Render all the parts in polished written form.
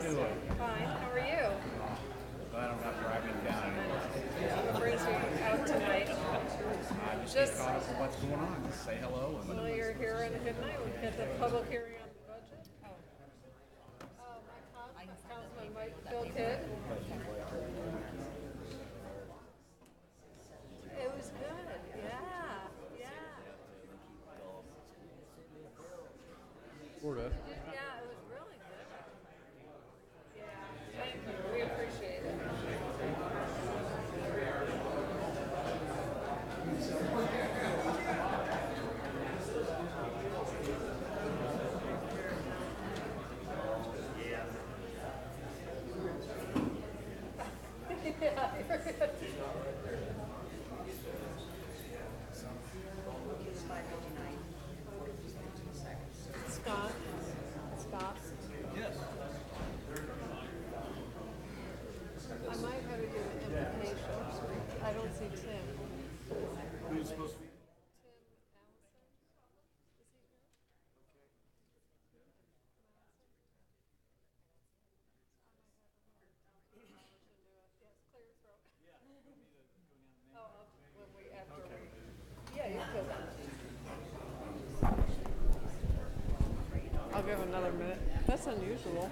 guys? Fine. How are you? Glad I'm not driving down anymore. What brings you out tonight? I just caught up with what's going on. Just say hello. And Well, you're here on a good night. We've got the public hearing on the budget. Councilman Bill Kidd. It was good. Yeah. Sort of. Yeah, it was really good. Yeah. Thank you. We appreciate it. Scott. Yes. I might have to do an invitation. I don't see Tim. Who's supposed to be? I'll give another minute. That's unusual.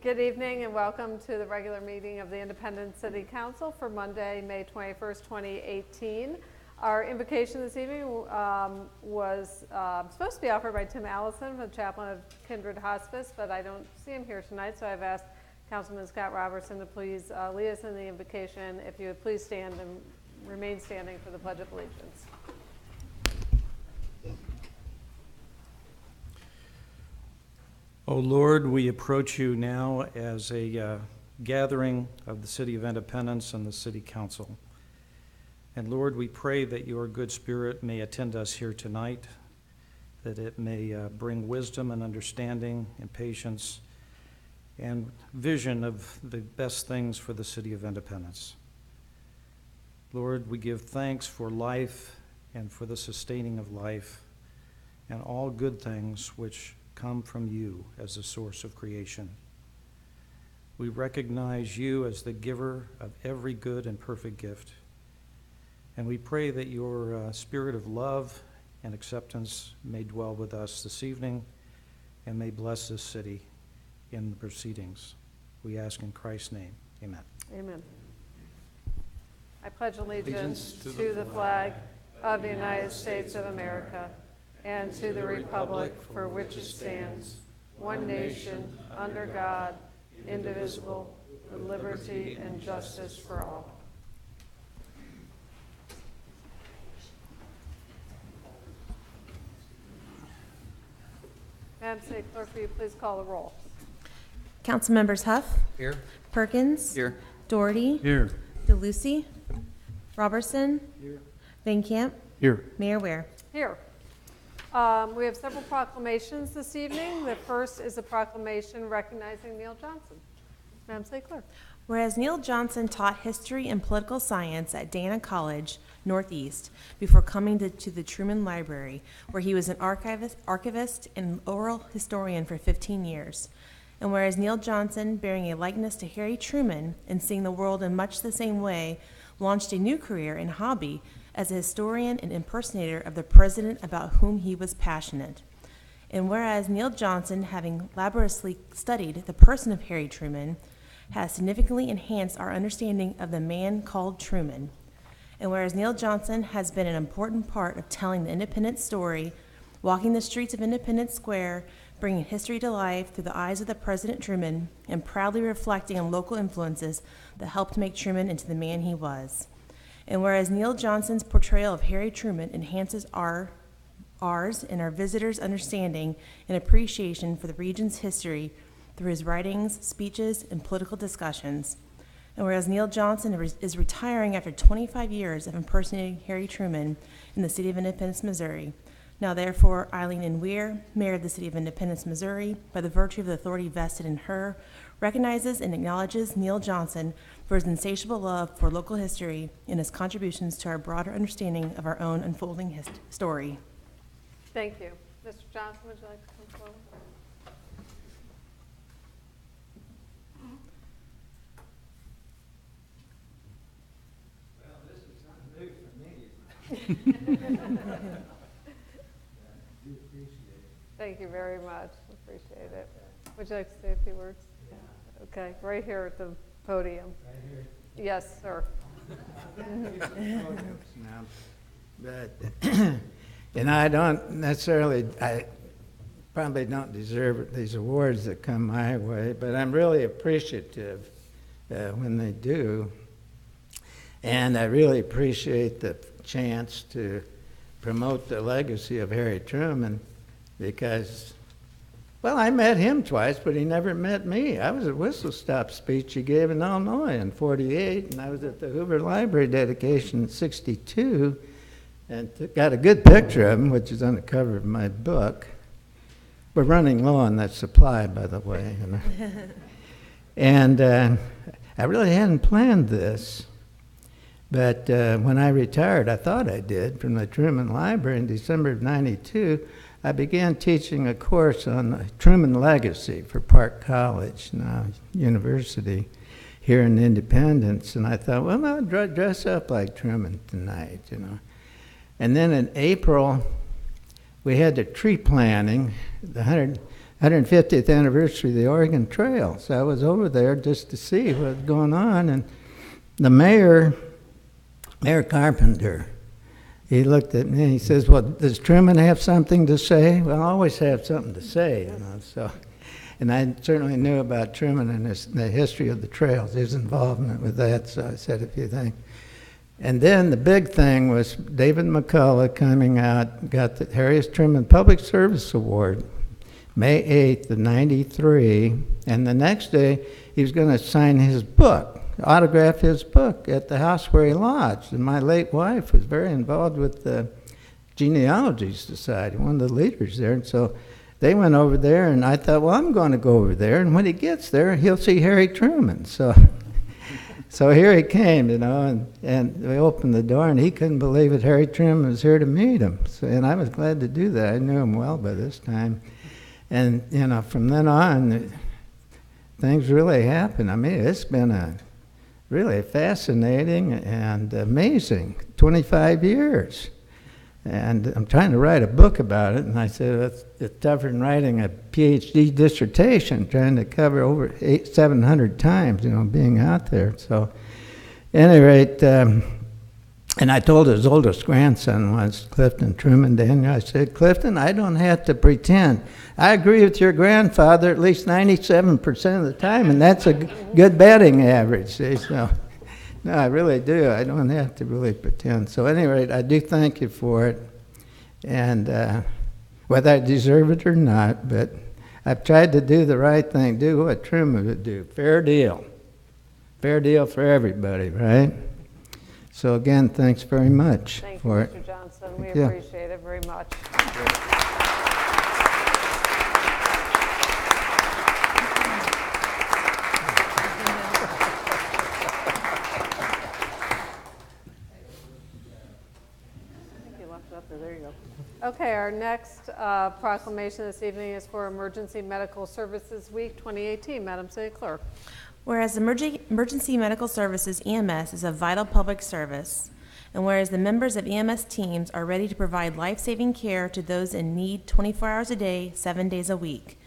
Good evening and welcome to the regular meeting of the Independent City Council for Monday, May 21st, 2018. Our invocation this evening was supposed to be offered by Tim Allison, the chaplain of Kindred Hospice, but I don't see him here tonight, so I've asked Councilman Scott Robertson to please lead us in the invocation. If you would please stand and remain standing for the Pledge of Allegiance. O Lord, we approach you now as a gathering of the City of Independence and the City Council. And Lord, we pray that your good spirit may attend us here tonight, that it may bring wisdom and understanding and patience and vision of the best things for the City of Independence. Lord, we give thanks for life and for the sustaining of life and all good things which come from you as the source of creation. We recognize you as the giver of every good and perfect gift. And we pray that your spirit of love and acceptance may dwell with us this evening and may bless this city in the proceedings. We ask in Christ's name. Amen. Amen. I pledge allegiance to the flag of the United States of America and to the republic for which it stands, one nation, under God, indivisible, with liberty and justice for all. Madam City Clerk, will you please call the roll? Council members Huff. Here. Perkins. Here. Doherty. Here. DeLucy. Robertson. Here. Van Camp. Here. Mayor Ware. Here. We have several proclamations this evening. The first is a proclamation recognizing Neil Johnson. Madam City Clerk. Whereas Neil Johnson taught history and political science at Dana College, Northeast, before coming to the Truman Library, where he was an archivist and oral historian for 15 years. And whereas Neil Johnson, bearing a likeness to Harry Truman and seeing the world in much the same way, launched a new career and hobby as a historian and impersonator of the president about whom he was passionate. And whereas Neil Johnson, having laboriously studied the person of Harry Truman, has significantly enhanced our understanding of the man called Truman. And whereas Neil Johnson has been an important part of telling the Independence story, walking the streets of Independence Square, bringing history to life through the eyes of the President Truman, and proudly reflecting on local influences that helped make Truman into the man he was. And whereas Neil Johnson's portrayal of Harry Truman enhances ours and our visitors' understanding and appreciation for the region's history through his writings, speeches, and political discussions. And whereas Neil Johnson is retiring after 25 years of impersonating Harry Truman in the city of Independence, Missouri, Now therefore, Eileen N. Weir, Mayor of the City of Independence, Missouri, by the virtue of the authority vested in her, recognizes and acknowledges Neil Johnson for his insatiable love for local history and his contributions to our broader understanding of our own unfolding story. Thank you. Mr. Johnson, would you like to come forward? Well, this is not new for me. I do appreciate it. Thank you very much. Appreciate it. Would you like to say a few words? Yeah, Okay, right here at the podium. right here. Yes, sir. Now, but, and I don't necessarily, I probably don't deserve these awards that come my way, but I'm really appreciative when they do. And I really appreciate the chance to promote the legacy of Harry Truman because, well, I met him twice, but he never met me. I was at Whistle Stop speech he gave in Illinois in '48, and I was at the Hoover Library dedication in '62, and got a good picture of him, which is on the cover of my book. We're running low on that supply, by the way. You know? And I really hadn't planned this. But when I retired, I thought I did, from the Truman Library in December of '92, I began teaching a course on the Truman legacy for Park College, now university, here in Independence. And I thought, well, I'll dress up like Truman tonight, you know. And then in April, we had the tree planting, the 150th anniversary of the Oregon Trail. So I was over there just to see what was going on. And the Mayor Carpenter, he looked at me and he says, well, does Truman have something to say? Well, I always have something to say, you know. So, and I certainly knew about Truman and the history of the trails, his involvement with that, so I said a few things. And then the big thing was David McCullough coming out, got the Harry Truman Public Service Award, May 8th of '93, and the next day he was going to sign his book, autograph his book at the house where he lodged. And my late wife was very involved with the Genealogy Society, one of the leaders there. And so they went over there, and I thought, well, I'm going to go over there. And when he gets there, he'll see Harry Truman. So here he came, you know, and we opened the door, and he couldn't believe it. Harry Truman was here to meet him. So, and I was glad to do that. I knew him well by this time. And, you know, from then on, things really happened. I mean, it's been a really fascinating and amazing 25 years. And I'm trying to write a book about it, and I said it's tougher than writing a PhD dissertation, trying to cover over 700 times, you know, being out there. So, at any rate, and I told his oldest grandson once, Clifton Truman Daniel, I said, Clifton, I don't have to pretend. I agree with your grandfather at least 97% of the time, and that's a good batting average. See? So, no, I really do. I don't have to really pretend. So at any rate, I do thank you for it, and whether I deserve it or not, but I've tried to do the right thing, do what Truman would do. Fair deal. Fair deal for everybody, right? So again, thanks very much Thank for you, it. Mr. Johnson. We Yeah. appreciate it very much. There you go. Okay, our next proclamation this evening is for Emergency Medical Services Week 2018. Madam City Clerk. Whereas emergency medical services, EMS, is a vital public service, and whereas the members of EMS teams are ready to provide life-saving care to those in need 24 hours a day, 7 days a week,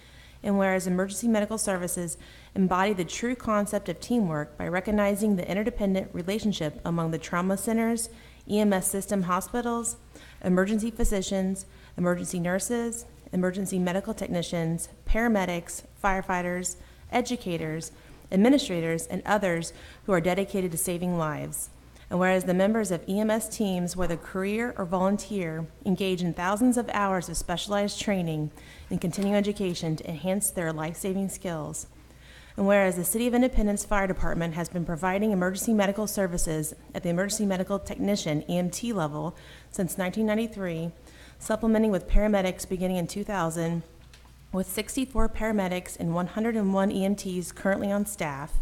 and whereas emergency medical services embody the true concept of teamwork by recognizing the interdependent relationship among the trauma centers, EMS system hospitals, emergency physicians, emergency nurses, emergency medical technicians, paramedics, firefighters, educators, administrators, and others who are dedicated to saving lives. And whereas the members of EMS teams, whether career or volunteer, engage in thousands of hours of specialized training and continuing education to enhance their life-saving skills. And whereas the City of Independence Fire Department has been providing emergency medical services at the emergency medical technician, EMT level, since 1993, supplementing with paramedics beginning in 2000, with 64 paramedics and 101 EMTs currently on staff.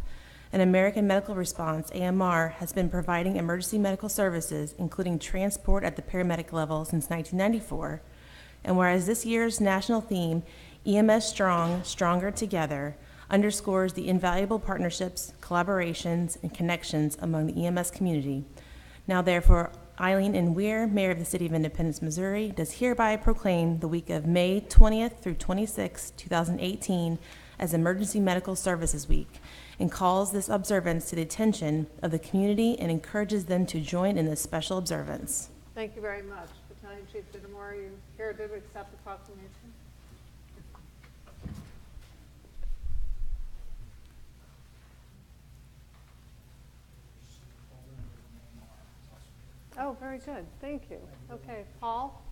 And American Medical Response, AMR, has been providing emergency medical services, including transport at the paramedic level, since 1994. And whereas this year's national theme, EMS Strong, Stronger Together, underscores the invaluable partnerships, collaborations, and connections among the EMS community. Now therefore, Eileen N. Weir, Mayor of the City of Independence, Missouri, does hereby proclaim the week of May 20th through 26th, 2018 as Emergency Medical Services Week, and calls this observance to the attention of the community and encourages them to join in this special observance. Thank you very much. Battalion Chief Dittemore, are you here to accept the proclamation? Oh, very good. Thank you. Okay, Paul,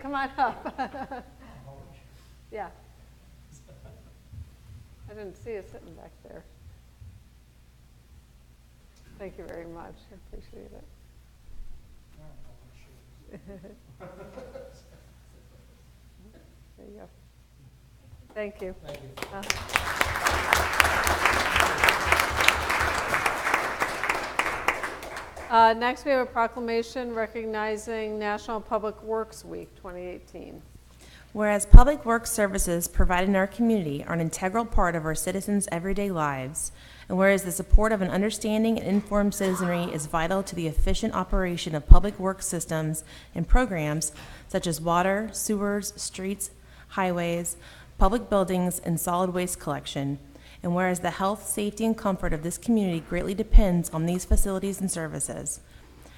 come on up. Yeah. I didn't see you sitting back there. Thank you very much. I appreciate it. There you go. Thank you. Thank you. Next, we have a proclamation recognizing National Public Works Week 2018. Whereas public works services provided in our community are an integral part of our citizens' everyday lives, and whereas the support of an understanding and informed citizenry is vital to the efficient operation of public works systems and programs such as water, sewers, streets, highways, public buildings, and solid waste collection, and whereas the health, safety, and comfort of this community greatly depends on these facilities and services,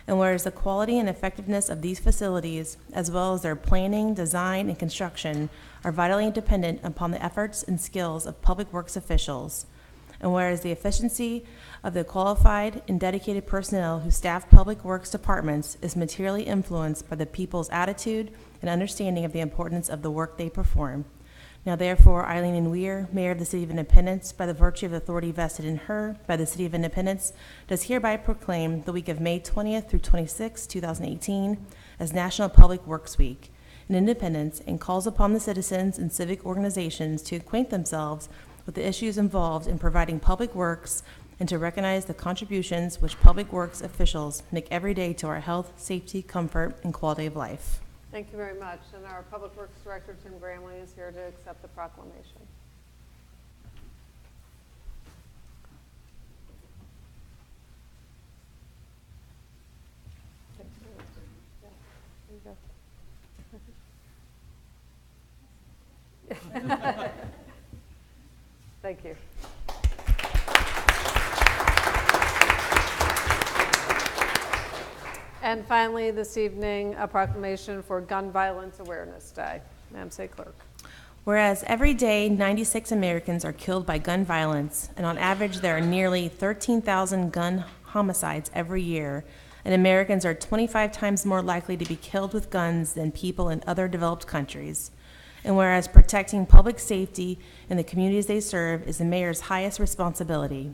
and whereas the quality and effectiveness of these facilities, as well as their planning, design, and construction, are vitally dependent upon the efforts and skills of public works officials, and whereas the efficiency of the qualified and dedicated personnel who staff public works departments is materially influenced by the people's attitude and understanding of the importance of the work they perform. Now therefore, Eileen N. Weir, Mayor of the City of Independence, by the virtue of the authority vested in her by the City of Independence, does hereby proclaim the week of May 20th through 26th, 2018 as National Public Works Week in Independence, and calls upon the citizens and civic organizations to acquaint themselves with the issues involved in providing public works and to recognize the contributions which public works officials make every day to our health, safety, comfort, and quality of life. Thank you very much. And our Public Works Director, Tim Gramley, is here to accept the proclamation. Yeah, there you go. Thank you. And finally, this evening, a proclamation for Gun Violence Awareness Day. Madam City Clerk. Whereas every day 96 Americans are killed by gun violence, and on average there are nearly 13,000 gun homicides every year, and Americans are 25 times more likely to be killed with guns than people in other developed countries. And whereas protecting public safety in the communities they serve is the mayor's highest responsibility.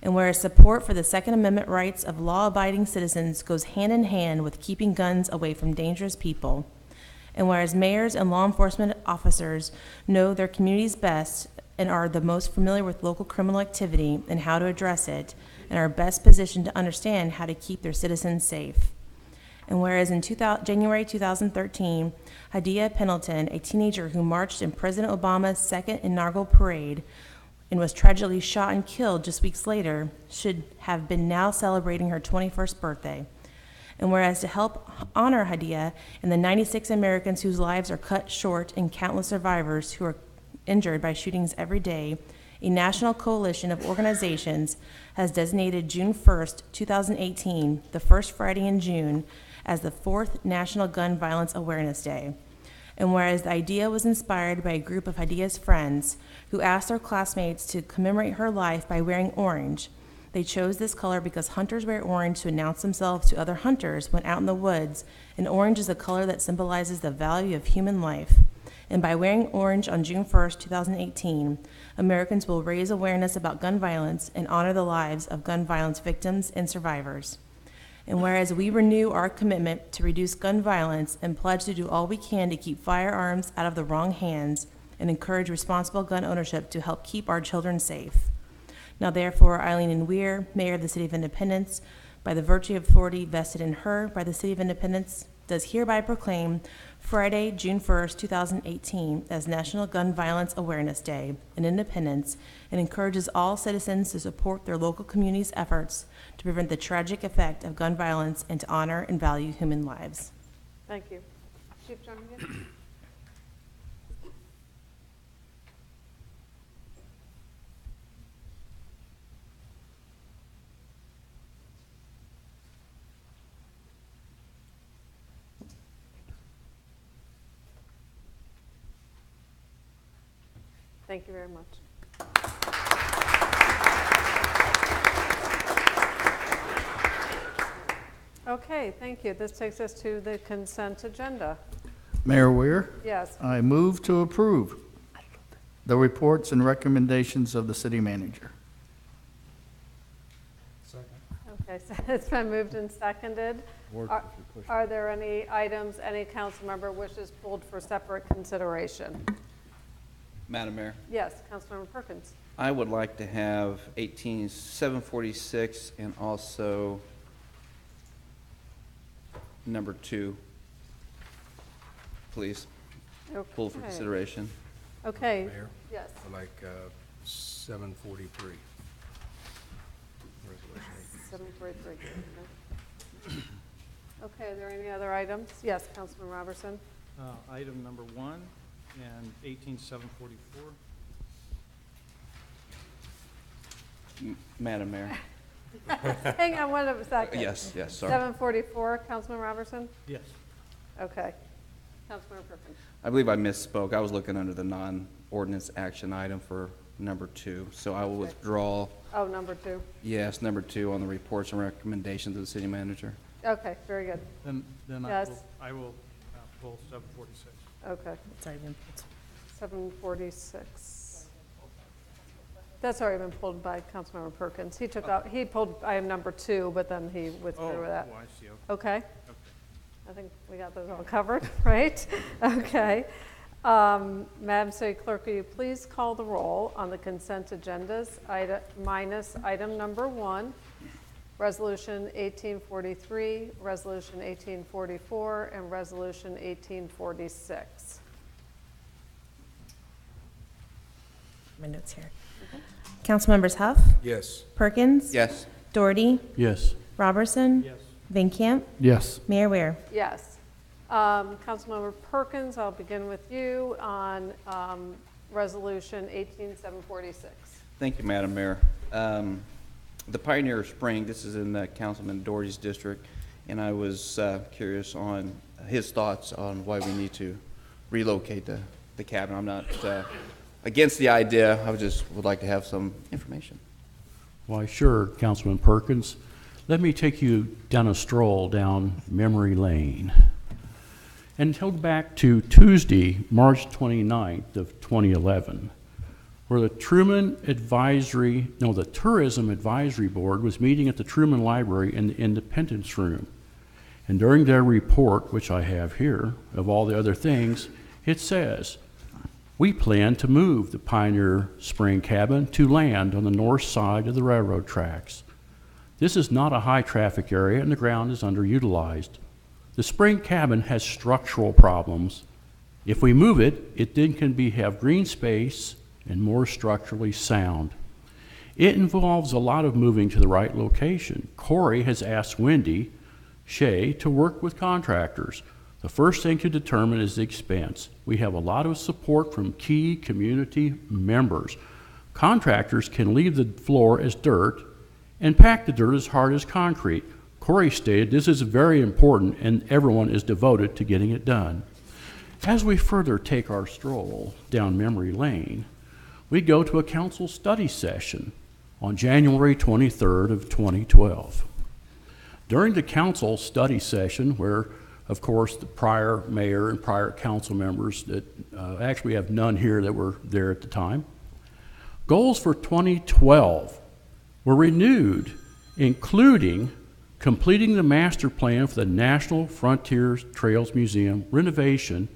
And whereas support for the Second Amendment rights of law-abiding citizens goes hand in hand with keeping guns away from dangerous people. And whereas mayors and law enforcement officers know their communities best and are the most familiar with local criminal activity and how to address it, and are best positioned to understand how to keep their citizens safe. And whereas in January 2013, Hadia Pendleton, a teenager who marched in President Obama's second inaugural parade and was tragically shot and killed just weeks later, should have been now celebrating her 21st birthday. And whereas to help honor Hadia and the 96 Americans whose lives are cut short and countless survivors who are injured by shootings every day, a national coalition of organizations has designated June 1st, 2018, the first Friday in June, as the 4th National Gun Violence Awareness Day. And whereas the idea was inspired by a group of Hadia's friends who asked their classmates to commemorate her life by wearing orange, they chose this color because hunters wear orange to announce themselves to other hunters when out in the woods, and orange is a color that symbolizes the value of human life. And by wearing orange on June 1st, 2018, Americans will raise awareness about gun violence and honor the lives of gun violence victims and survivors. And whereas we renew our commitment to reduce gun violence and pledge to do all we can to keep firearms out of the wrong hands and encourage responsible gun ownership to help keep our children safe. Now therefore, Eileen N. Weir, Mayor of the City of Independence, by the virtue of authority vested in her by the City of Independence, does hereby proclaim Friday, June 1st, 2018 as National Gun Violence Awareness Day in Independence, and encourages all citizens to support their local community's efforts to prevent the tragic effect of gun violence and to honor and value human lives. Thank you. Chief Jernigan? Thank you very much. Okay, thank you. This takes us to the consent agenda. Mayor Weir, Yes, I move to approve the reports and recommendations of the city manager. okay, so it's been moved and seconded. Are there any items any council member wishes pulled for separate consideration? Madam Mayor, Yes, Councilmember Perkins. I would like to have 18746 and also number 2, please, pull for Okay. consideration. Okay, Mayor, yes. I like 743. Resolution 743. Okay, are there any other items? Yes, Councilman Robertson. Item number 1 and 18744. Madam Mayor. Hang on one second. Yes, sorry. 744, Councilman Robertson? Yes. Okay. Councilmember Perkins. I believe I misspoke. I was looking under the non-ordinance action item for number 2. So I will Okay. withdraw, Oh, number 2. yes, number 2 on the reports and recommendations of the city manager. Okay, very good. Then Yes. I will pull 746. Okay, It's already been pulled. 746. That's already been pulled by Councilmember Perkins. He took out, he pulled item number 2, but then he withdrew that. I see. Okay, Okay. I think we got those all covered, right? Okay. Madam City Clerk, will you please call the roll on the consent agendas, minus item number 1, Resolution 1843, Resolution 1844, and Resolution 1846. My notes here. Councilmembers Huff, Yes. Perkins, Yes. Doherty, Yes. Robertson, Yes. Van Camp, Yes. Mayor Ware. Yes. Councilmember Perkins, I'll begin with you on Resolution 18746. Thank you, Madam Mayor. The Pioneer Spring, this is in Councilman Doherty's district, and I was curious on his thoughts on why we need to relocate the cabin. I'm not against the idea, I would like to have some information. Why, sure, Councilman Perkins. Let me take you down a stroll down memory lane. And go back to Tuesday, March 29th of 2011, where the Tourism Advisory Board was meeting at the Truman Library in the Independence Room. And during their report, which I have here, of all the other things, it says, we plan to move the Pioneer Spring Cabin to land on the north side of the railroad tracks. This is not a high-traffic area, and the ground is underutilized. The spring cabin has structural problems. If we move it, it then can have green space and more structurally sound. It involves a lot of moving to the right location. Corey has asked Wendy Shea to work with contractors. The first thing to determine is the expense. We have a lot of support from key community members. Contractors can leave the floor as dirt and pack the dirt as hard as concrete. Corey stated this is very important and everyone is devoted to getting it done. As we further take our stroll down memory lane, we go to a council study session on January 23rd of 2012. During the council study session, where of course the prior mayor and prior council members that actually we have none here that were there at the time, goals for 2012 were renewed, including completing the master plan for the National Frontier Trails Museum renovation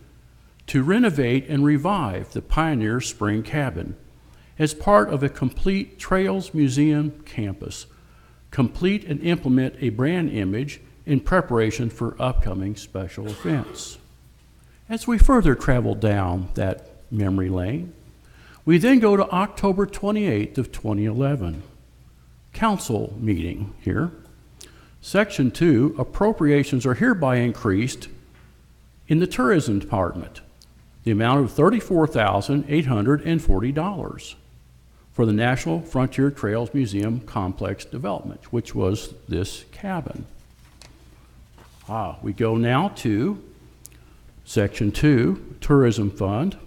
to renovate and revive the Pioneer Spring Cabin as part of a complete Trails Museum campus. Complete and implement a brand image in preparation for upcoming special events. As we further travel down that memory lane, we then go to October 28th of 2011. Council meeting here. Section 2, appropriations are hereby increased in the tourism department, the amount of $34,840 for the National Frontier Trails Museum complex development, which was this cabin. We go now to Section 2, Tourism Fund,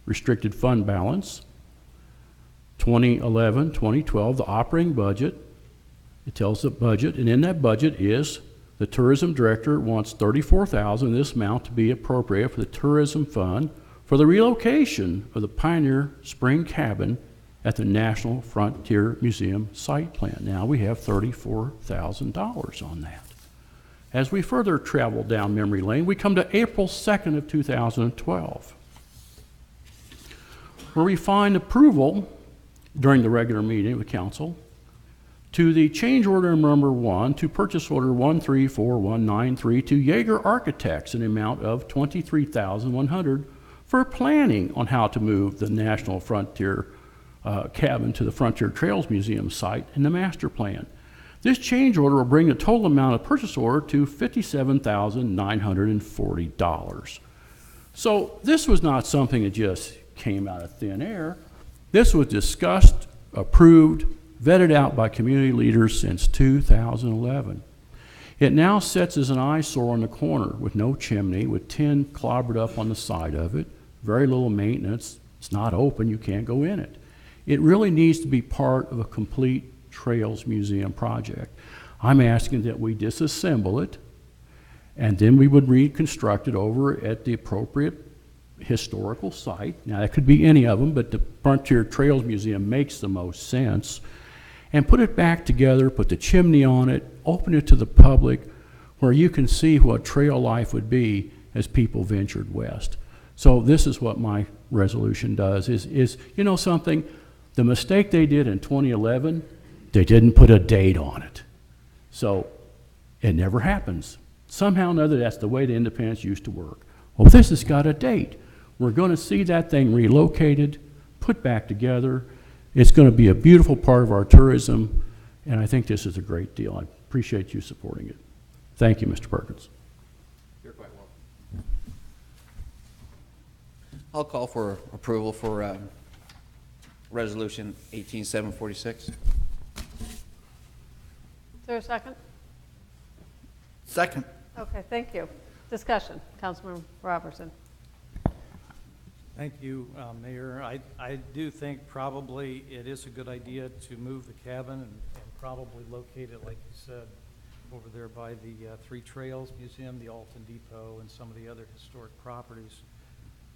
Restricted Fund Balance, 2011-2012, the operating budget. It tells the budget, and in that budget is the tourism director wants $34,000, this amount to be appropriated for the tourism fund for the relocation of the Pioneer Spring Cabin at the National Frontier Museum site plan. Now we have $34,000 on that. As we further travel down memory lane, we come to April 2nd of 2012, where we find approval during the regular meeting of the council to the change order number 1 to purchase order 134193 to Yeager Architects in the amount of $23,100 for planning on how to move the National Frontier cabin to the Frontier Trails Museum site in the master plan. This change order will bring the total amount of purchase order to $57,940. So this was not something that just came out of thin air. This was discussed, approved, vetted out by community leaders since 2011. It now sits as an eyesore in the corner with no chimney, with tin clobbered up on the side of it, very little maintenance. It's not open, you can't go in it. It really needs to be part of a complete Trails Museum project. I'm asking that we disassemble it, and then we would reconstruct it over at the appropriate historical site. Now, that could be any of them, but the Frontier Trails Museum makes the most sense. And put it back together, put the chimney on it, open it to the public, where you can see what trail life would be as people ventured west. So this is what my resolution does, is you know something? The mistake they did in 2011, they didn't put a date on it. So it never happens. Somehow or another, that's the way the independents used to work. Well, this has got a date. We're going to see that thing relocated, put back together. It's going to be a beautiful part of our tourism, and I think this is a great deal. I appreciate you supporting it. Thank you, Mr. Perkins. You're quite welcome. I'll call for approval for Resolution 18746. Is there a second? Second. Okay, thank you. Discussion, Councilman Robertson. Thank you, Mayor. I do think probably it is a good idea to move the cabin and probably locate it, like you said, over there by the Three Trails Museum, the Alton Depot, and some of the other historic properties.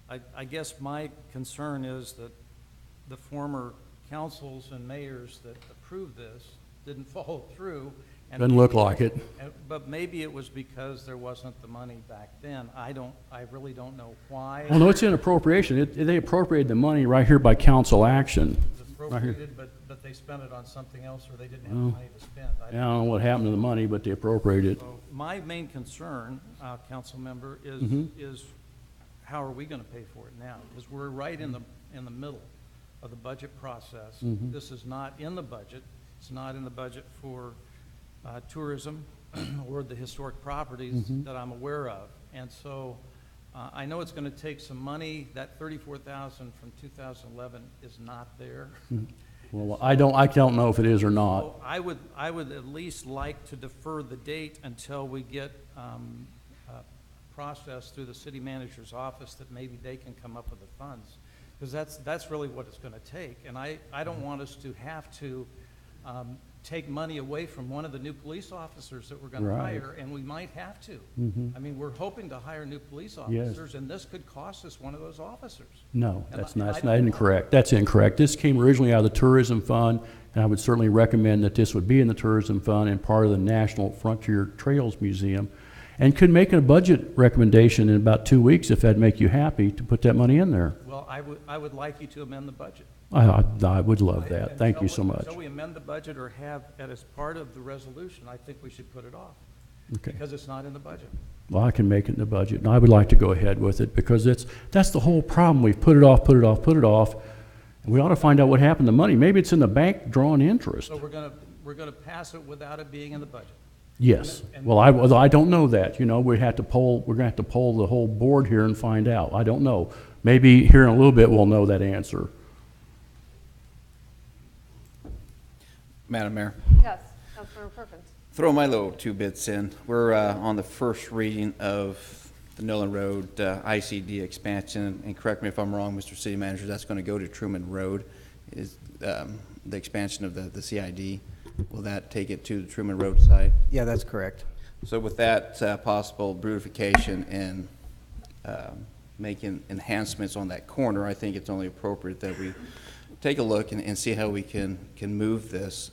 I guess my concern is that the former councils and mayors that approved this didn't follow through. And Doesn't look like it. But maybe it was because there wasn't the money back then. I really don't know why. Well, no, it's in appropriation. They appropriated the money right here by council action. It was appropriated, but they spent it on something else, or they didn't have the money to spend. I don't know what happened to the money, but they appropriated it. So my main concern, council member, is how are we going to pay for it now? Because we're right in the middle of the budget process. This is not in the budget. It's not in the budget for tourism or the historic properties that I'm aware of. And so I know it's going to take some money. That $34,000 from 2011 is not there. Well, I don't know if it is or not. So I would at least like to defer the date until we get process through the city manager's office that maybe they can come up with the funds, because that's really what it's going to take. And I don't want us to have to take money away from one of the new police officers that we're going to hire, and we might have to. I mean, we're hoping to hire new police officers, and this could cost us one of those officers. No, that's not incorrect. That's incorrect. This came originally out of the tourism fund, And I would certainly recommend that this would be in the Tourism Fund and part of the National Frontier Trails Museum, and could make a budget recommendation in about 2 weeks if that'd make you happy to put that money in there. Well, I would like you to amend the budget. I would love that. And Thank you until so much. Until we amend the budget or have it as part of the resolution, I think we should put it off, Okay. because it's not in the budget. Well, I can make it in the budget, and I would like to go ahead with it, because that's the whole problem. We've put it off, put it off, put it off. And we ought to find out what happened to the money. Maybe it's in the bank drawing interest. So we're gonna pass it without it being in the budget. Yes. And- Well, I don't know that. You know, we're gonna have to poll the whole board here and find out. I don't know. Maybe here in a little bit we'll know that answer. Madam Mayor, Yes, Councilmember Perkins. throw my little 2 bits in. We're on the first reading of the Nolan Road ICD expansion, and correct me if I'm wrong, Mr. City Manager, that's going to go to Truman Road, is the expansion of the CID. Will that take it to the Truman Road side? Yeah, that's correct. So with that possible beautification and making enhancements on that corner, I think it's only appropriate that we take a look and see how we can move this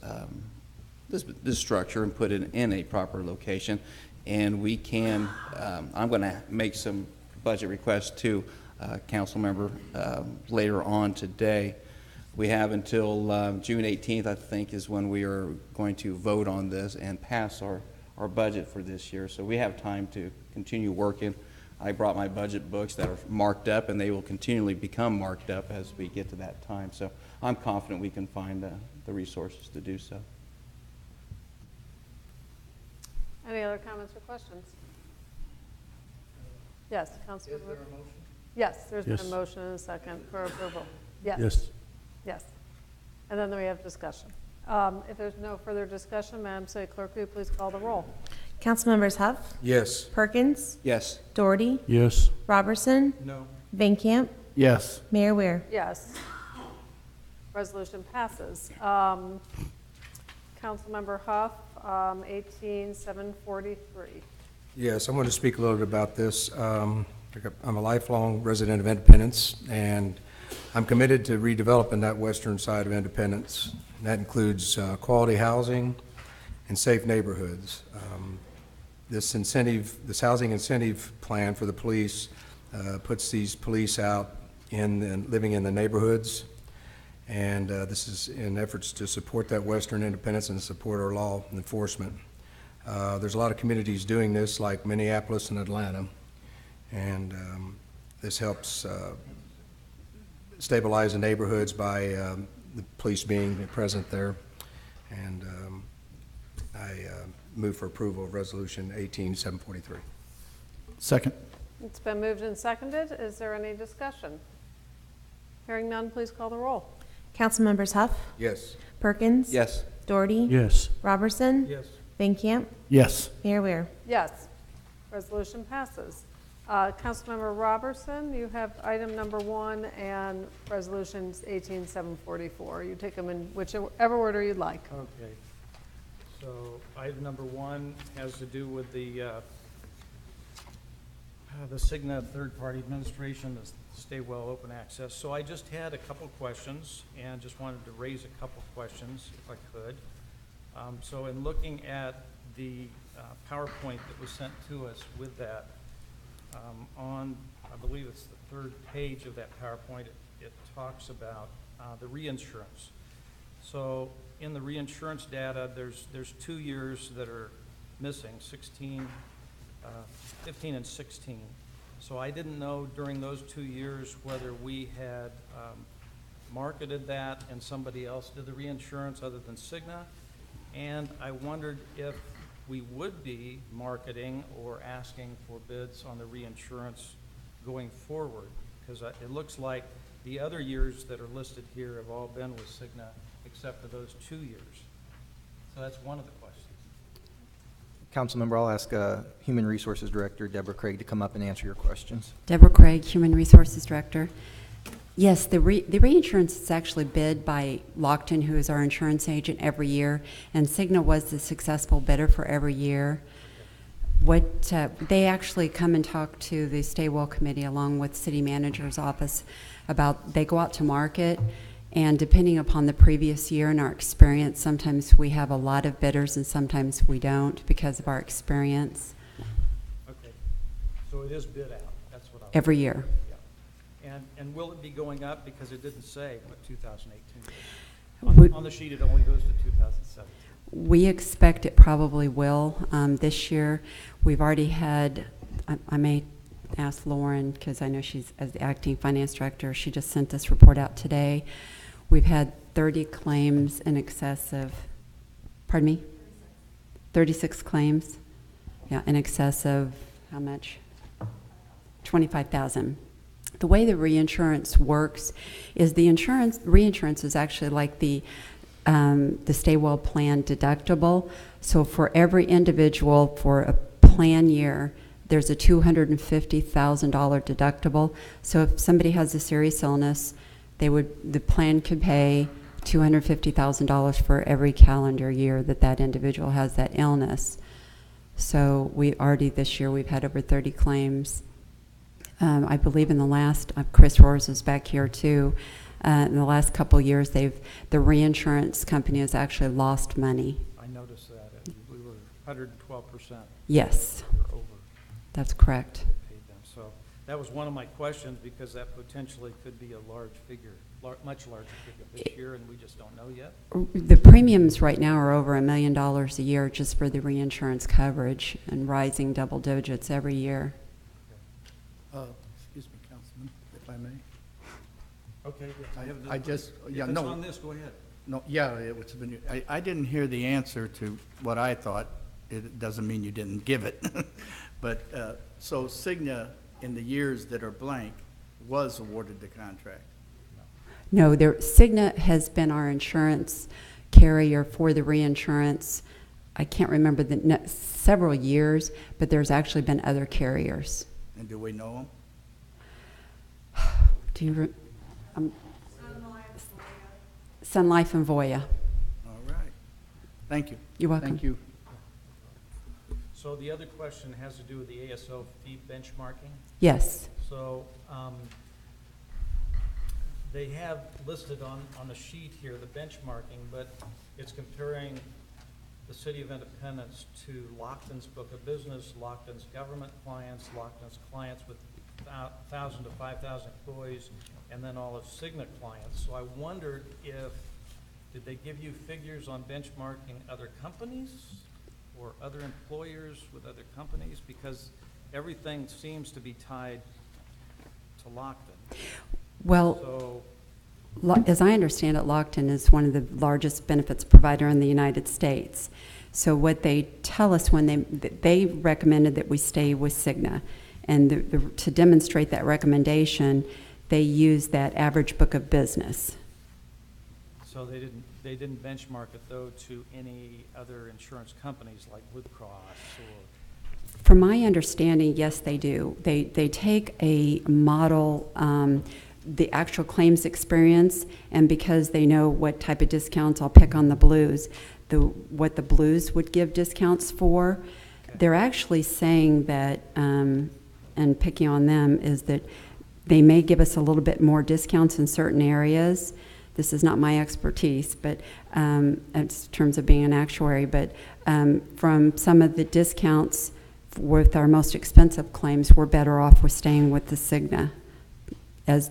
structure and put it in a proper location. And we can, I'm going to make some budget requests to council member later on today. We have until June 18th, I think, is when we are going to vote on this and pass our budget for this year. So we have time to continue working. I brought my budget books that are marked up, and they will continually become marked up as we get to that time. So I'm confident we can find the resources to do so. Any other comments or questions? Yes, Councilmember. Is there a motion? Yes, there's been a Yes. motion and a second for approval. Yes. Yes. Yes. And then we have discussion. If there's no further discussion, Madam City Clerk, will you please call the roll? Councilmembers Huff, Yes. Perkins, Yes. Doherty, Yes. Robertson, No. Van Camp, Yes. Mayor Ware. Yes. Resolution passes. Councilmember Huff, 18743. Yes, I want to speak a little bit about this. I'm a lifelong resident of Independence, and I'm committed to redeveloping that western side of Independence. And that includes quality housing and safe neighborhoods. This housing incentive plan for the police puts these police out living in the neighborhoods. And this is in efforts to support that western independence and support our law enforcement. There's a lot of communities doing this, like Minneapolis and Atlanta. And this helps stabilize the neighborhoods by the police being present there. And I move for approval of Resolution 18743. Second. It's been moved and seconded. Is there any discussion? Hearing none, please call the roll. Councilmembers Huff, Yes. Perkins, Yes. Doherty, Yes. Robertson, Yes. Van Camp, Yes. Mayor Ware. Yes. Resolution passes. Councilmember Robertson, you have item number 1 and resolutions 18744. You take them in whichever order you'd like. Okay. So item number 1 has to do with the Cigna third-party administration, the Stay-Well open access. So I just had a couple questions and just wanted to raise a couple questions if I could. So in looking at the PowerPoint that was sent to us with that, on, I believe it's the 3rd page of that PowerPoint, it talks about the reinsurance. So in the reinsurance data, there's 2 years that are missing, 15 and 16. So I didn't know during those 2 years whether we had marketed that and somebody else did the reinsurance other than Cigna. And I wondered if we would be marketing or asking for bids on the reinsurance going forward, because it looks like the other years that are listed here have all been with Cigna except for those 2 years. So that's one of the questions. Councilmember, I'll ask Human Resources Director Deborah Craig to come up and answer your questions. Deborah Craig, Human Resources Director. Yes, the reinsurance is actually bid by Lockton, who is our insurance agent, every year, and Cigna was the successful bidder for every year. What they actually come and talk to the Stay-Well Committee along with City Manager's office about, they go out to market, And depending upon the previous year and our experience, sometimes we have a lot of bidders and sometimes we don't because of our experience Okay. So it is bid out, that's what I. every year. Yeah. And will it be going up? Because it didn't say, what, 2018? We- On the sheet, it only goes to 2017. We expect it probably will. This year, we've already had, I may ask Lauren, because I know she's, as the acting finance director, she just sent this report out today. We've had 30 claims in excess of, pardon me? 36 claims? Yeah, in excess of, how much? 25,000. The way the reinsurance works is reinsurance is actually like the Stay Well plan deductible. So for every individual for a plan year, there's a $250,000 deductible. So if somebody has a serious illness, the plan could pay $250,000 for every calendar year that individual has that illness. So this year we've had over 30 claims. I believe in the last, Chris Roars is back here too. In the last couple of years, the reinsurance company has actually lost money. I noticed that. We were 112%. Yes, We're over. that's correct. Paid them. So that was one of my questions, because that potentially could be a large figure, much larger figure this year, and we just don't know yet. The premiums right now are over $1 million a year just for the reinsurance coverage, and rising double digits every year. Excuse me, Councilman, if I may. Okay. I just, yeah, If it's no. on this, go ahead. No, yeah, I didn't hear the answer to what I thought. It doesn't mean you didn't give it. But, so Cigna, in the years that are blank, was awarded the contract. No, Cigna has been our insurance carrier for the reinsurance. I can't remember several years, but there's actually been other carriers. And do we know them? Do you? Sun Life and Voya. All right. Thank you. You're welcome. Thank you. So the other question has to do with the ASO fee benchmarking. Yes. So they have listed on the sheet here the benchmarking, but it's comparing the City of Independence to Lockton's book of business, Lockton's government clients, Lockton's clients with 1,000 to 5,000 employees, and then all of Cigna clients. So I wondered did they give you figures on benchmarking other companies or other employers with other companies? Because everything seems to be tied to Lockton. Well, So, as I understand it, Lockton is one of the largest benefits provider in the United States. So what they tell us when they recommended that we stay with Cigna, and to demonstrate that recommendation, they use that average book of business. so they didn't benchmark it though to any other insurance companies like Blue Cross or. From my understanding, yes, they do. They take a model, the actual claims experience, and because they know what type of discounts, I'll pick on the Blues, what the Blues would give discounts for, they're actually saying that, and picking on them, is that they may give us a little bit more discounts in certain areas. This is not my expertise, but in terms of being an actuary, but from some of the discounts with our most expensive claims, we're better off with staying with the Cigna as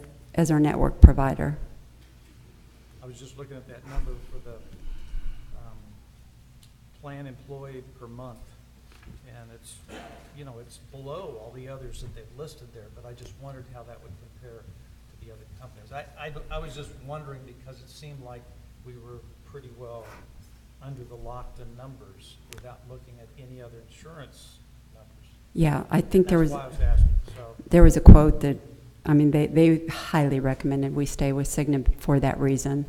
our network provider. I was just looking at that number for the plan employed per month, and it's below all the others that they've listed there, but I just wondered how that would compare to the other companies. I was just wondering because it seemed like we were pretty well under the Lockton numbers without looking at any other insurance numbers. Yeah, I think That's why I was asking, so. there was a quote that, I mean, they highly recommended we stay with Cigna for that reason.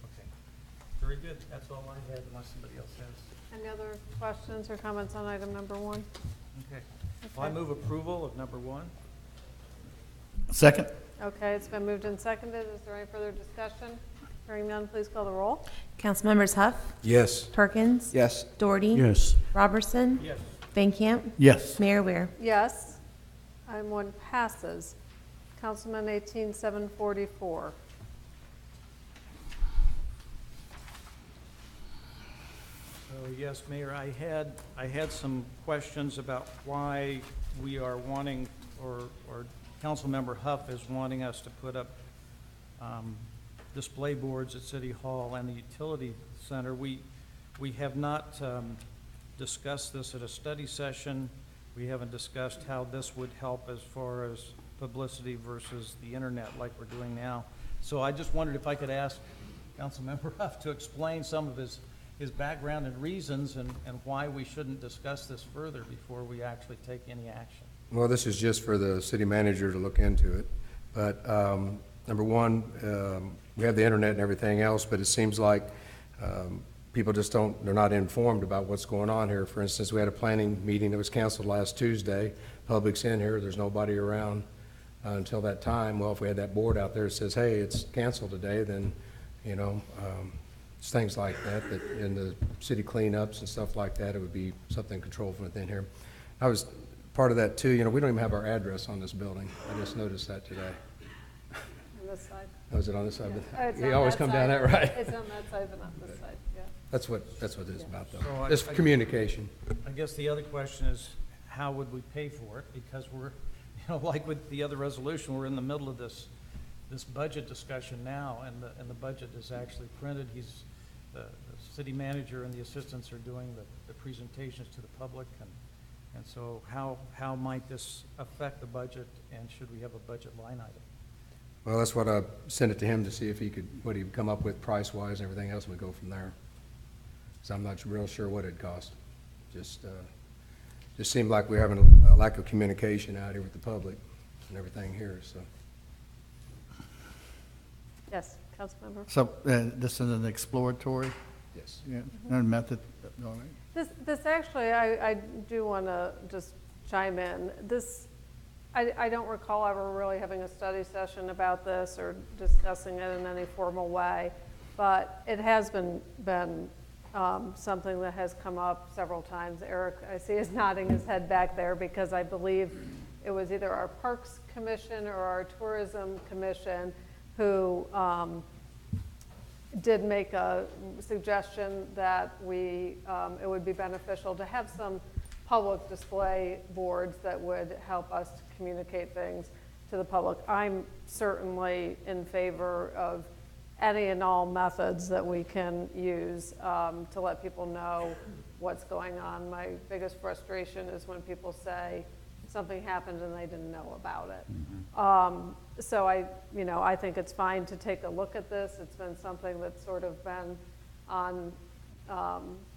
Okay, very good. That's all I had, unless somebody else has. Any other questions or comments on item number 1? Okay. Well, I move approval of number 1. Second? Okay, it's been moved and seconded. Is there any further discussion? Hearing none, please call the roll. Councilmembers Huff, Yes. Perkins, Yes. Doherty, Yes. Robertson, Yes. Van Camp, Yes. Mayor Ware. Yes. Item 1 passes. Councilman 18744. Yes, Mayor, I had some questions about why we are wanting, or Councilmember Huff is wanting us to put up display boards at City Hall and the Utility Center. We have not discussed this at a study session. We haven't discussed how this would help as far as publicity versus the internet like we're doing now. So I just wondered if I could ask Councilmember Huff to explain some of his background and reasons and why we shouldn't discuss this further before we actually take any action. Well, this is just for the city manager to look into it. But number one, we have the internet and everything else, but it seems like people just they're not informed about what's going on here. For instance, we had a planning meeting that was canceled last Tuesday. Public's in here, there's nobody around until that time. Well, if we had that board out there that says, hey, it's canceled today, then, you know, it's things like that in the city cleanups and stuff like that, it would be something controlled from within here. I was part of that too. You know, we don't even have our address on this building. I just noticed that today. On this side. Oh, is it on this side? Yeah. It's You on always that come side. down that right. It's on that side, but not this side, yeah. That's what it is about So though. I- It's communication. I guess the other question is, how would we pay for it? Because we're, you know, like with the other resolution, we're in the middle of this budget discussion now, and the budget is actually printed. The city manager and the assistants are doing the presentations to the public, and so how might this affect the budget, and should we have a budget line item? Well, that's what I sent it to him to see if he could, what he'd come up with price-wise and everything else, and we go from there. So I'm not real sure what it'd cost. Just seemed like we're having a lack of communication out here with the public and everything here, so. Yes, Councilmember? So this is an exploratory Yes. method? All right. This actually, I do want to just chime in. I don't recall ever really having a study session about this or discussing it in any formal way, but it has been something that has come up several times. Eric, I see, is nodding his head back there because I believe it was either our Parks Commission or our Tourism Commission who did make a suggestion that it would be beneficial to have some public display boards that would help us to communicate things to the public. I'm certainly in favor of any and all methods that we can use to let people know what's going on. My biggest frustration is when people say something happened and they didn't know about it. So I think it's fine to take a look at this. It's been something that's sort of been on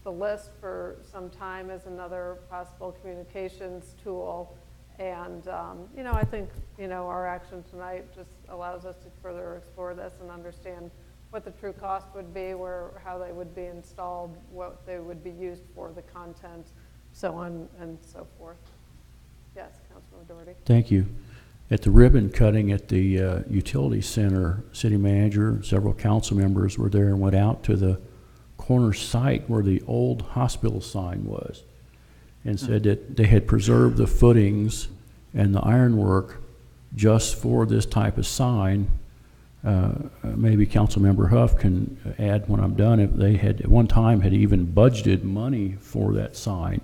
the list for some time as another possible communications tool. And, I think, our action tonight just allows us to further explore this and understand what the true cost would be, how they would be installed, what they would be used for, the content, so on and so forth. Yes, Councilman Doherty. Thank you. At the ribbon cutting at the utility center, city manager, several council members were there and went out to the corner site where the old hospital sign was and said that they had preserved the footings and the ironwork just for this type of sign. Maybe Councilmember Huff can add when I'm done, if they had at one time had even budgeted money for that sign.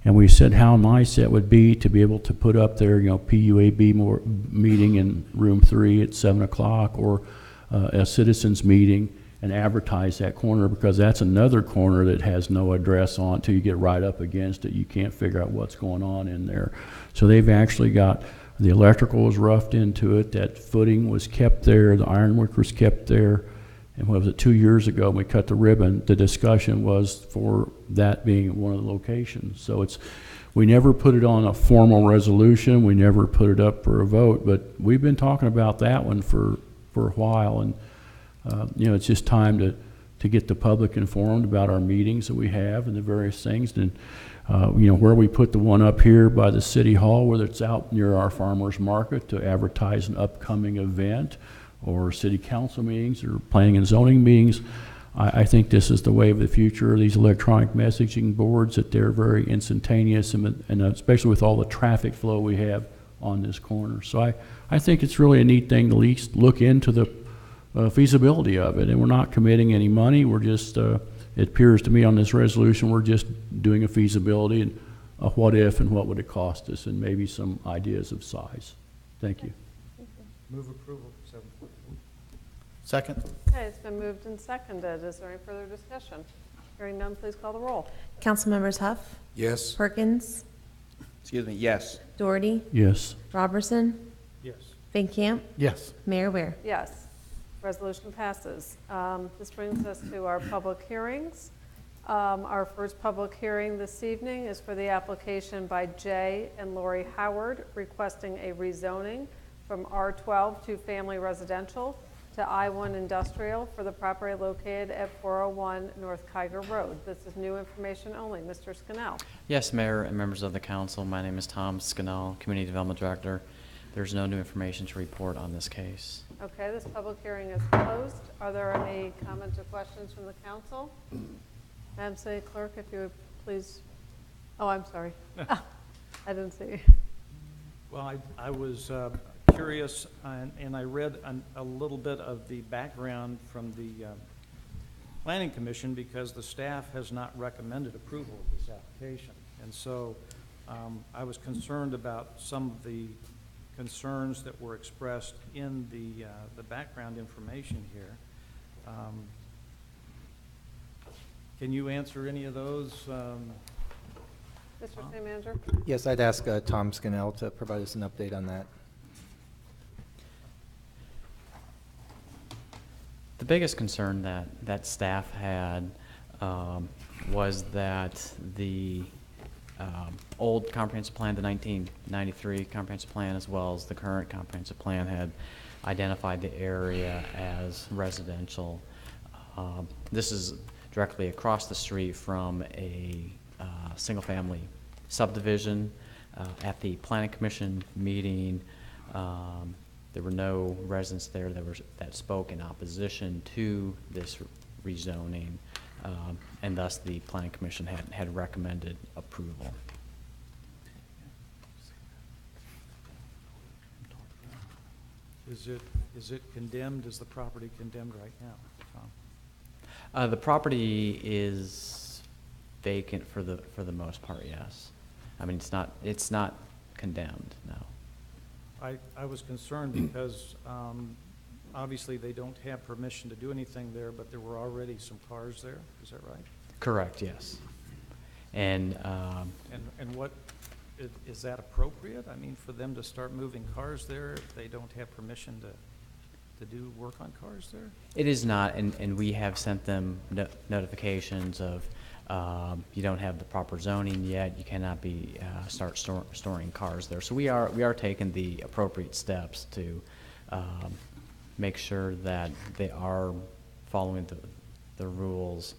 And we said how nice that would be to be able to put up there, PUAB meeting in room 3 at 7 o'clock, or a citizens meeting, and advertise that corner, because that's another corner that has no address on it till you get right up against it. You can't figure out what's going on in there. So they've actually got, the electrical was roughed into it, that footing was kept there, the ironwork was kept there. And what was it, 2 years ago, when we cut the ribbon, the discussion was for that being one of the locations. So we never put it on a formal resolution, we never put it up for a vote, but we've been talking about that one for a while, and it's just time to get the public informed about our meetings that we have and the various things. And where we put the one up here by the city hall, whether it's out near our farmers market to advertise an upcoming event, or city council meetings, or planning and zoning meetings, I think this is the way of the future. These electronic messaging boards, that they're very instantaneous, and especially with all the traffic flow we have on this corner. So I think it's really a neat thing to at least look into the feasibility of it. And we're not committing any money. We're just It appears to me on this resolution, we're just doing a feasibility and a what if and what would it cost us, and maybe some ideas of size. Thank you. Move approval, 7.4. Second? Okay, it's been moved and seconded. Is there any further discussion? Hearing none, please call the roll. Councilmembers Huff, Yes. Perkins, Excuse me, yes. Doherty, Yes. Robertson, Yes. Van Camp, Yes. Mayor Ware. Yes, resolution passes. This brings us to our public hearings. Our first public hearing this evening is for the application by Jay and Lori Howard requesting a rezoning from R12 to family residential to I-1 industrial for the property located at 401 North Kiger Road. This is new information only. Mr. Scannell. Yes, Mayor and members of the council, my name is Tom Scannell, Community Development Director. There's no new information to report on this case. Okay, this public hearing is closed. Are there any comments or questions from the council? Madam City Clerk, if you would please. Oh, I'm sorry. I didn't see. Well, I was curious, and I read a little bit of the background from the Planning Commission because the staff has not recommended approval of this application. And so I was concerned about some of the concerns that were expressed in the background information here. Can you answer any of those? Mr. City Manager? Yes, I'd ask Tom Scannell to provide us an update on that. The biggest concern that staff had was that the old comprehensive plan, the 1993 comprehensive plan, as well as the current comprehensive plan, had identified the area as residential. This is directly across the street from a single-family subdivision. At the Planning Commission meeting, there were no residents there that spoke in opposition to this rezoning, and thus the Planning Commission had recommended approval. Is it condemned? Is the property condemned right now, Tom? The property is vacant for the most part, yes. I mean, it's not condemned, no. I was concerned because obviously they don't have permission to do anything there, but there were already some cars there. Is that right? Correct, yes. And And what, is that appropriate? I mean, for them to start moving cars there if they don't have permission to do work on cars there? it is not, and we have sent them notifications of you don't have the proper zoning yet, you cannot be start storing cars there. So we are taking the appropriate steps to make sure that they are following the rules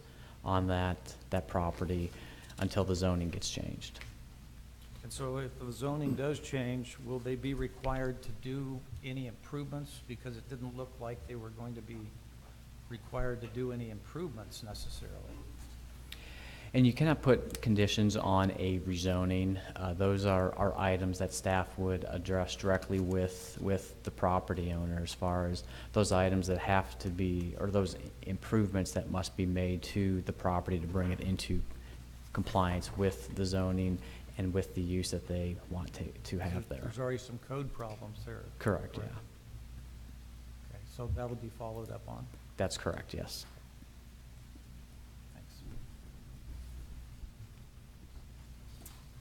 on that property until the zoning gets changed. And so if the zoning does change, will they be required to do any improvements? Because it didn't look like they were going to be required to do any improvements necessarily. And you cannot put conditions on a rezoning. Those are items that staff would address directly with the property owner as far as those items that have to be, or those improvements that must be made to the property to bring it into compliance with the zoning and with the use that they want to have there. There's already some code problems there. Correct, yeah. Okay, so that'll be followed up on. That's correct, yes. Thanks.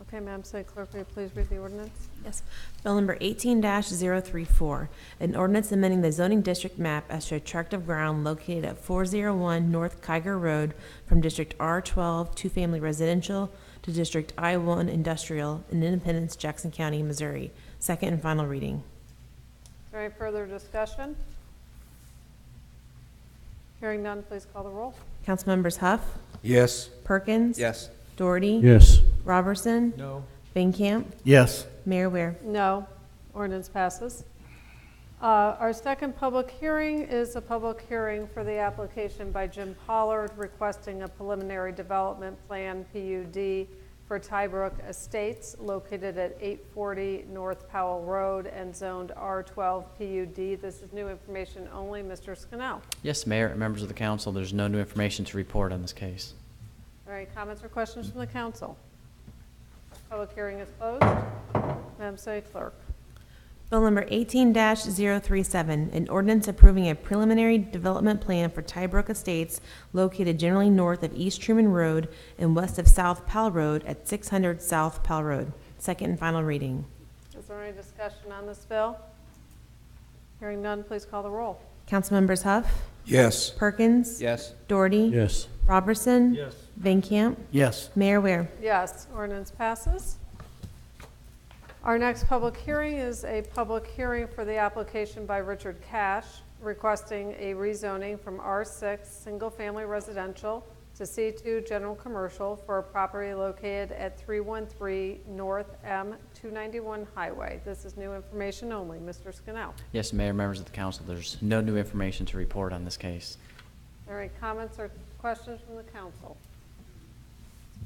Okay, Madam City Clerk, will you please read the ordinance? Yes. Bill number 18-034, an ordinance amending the zoning district map as to a tract of ground located at 401 North Kiger Road from District R12 two-family residential to District I-1 industrial in Independence, Jackson County, Missouri. Second and final reading. Is there any further discussion? Hearing none, please call the roll. Councilmembers Huff, Yes. Perkins. Yes. Doherty. Yes. Robertson. No. Van Camp. Yes. Mayor Ware. No. Ordinance passes. Our second public hearing is a public hearing for the application by Jim Pollard requesting a preliminary development plan, PUD, for Tybrook Estates located at 840 North Powell Road and zoned R12 PUD. This is new information only. Mr. Scannell. Yes, Mayor and members of the council, there's no new information to report on this case. All right, comments or questions from the council? Public hearing is closed. Madam City Clerk. Bill number 18-037, an ordinance approving a preliminary development plan for Tybrook Estates located generally north of East Truman Road and west of South Powell Road at 600 South Powell Road. Second and final reading. Is there any discussion on this bill? Hearing none, please call the roll. Councilmembers Huff, Yes. Perkins, Yes. Doherty, Yes. Robertson, Van Camp, Yes. Mayor Ware. Yes, ordinance passes. Our next public hearing is a public hearing for the application by Richard Cash requesting a rezoning from R6 Single Family Residential to C2 General Commercial for a property located at 313 North M291 Highway. This is new information only. Mr. Scannell. Yes, Mayor, members of the council, there's no new information to report on this case. All right, comments or questions from the council?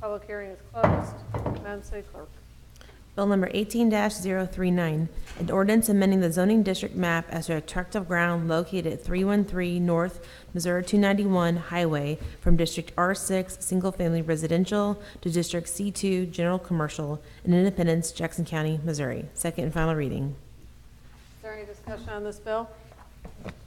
Public hearing is closed. Madam City Clerk. Bill number 18-039, an ordinance amending the zoning district map as to a tract of ground located at 313 North Missouri 291 Highway from District R6 Single Family Residential to District C2 General Commercial in Independence, Jackson County, Missouri. Second and final reading. Is there any discussion on this bill?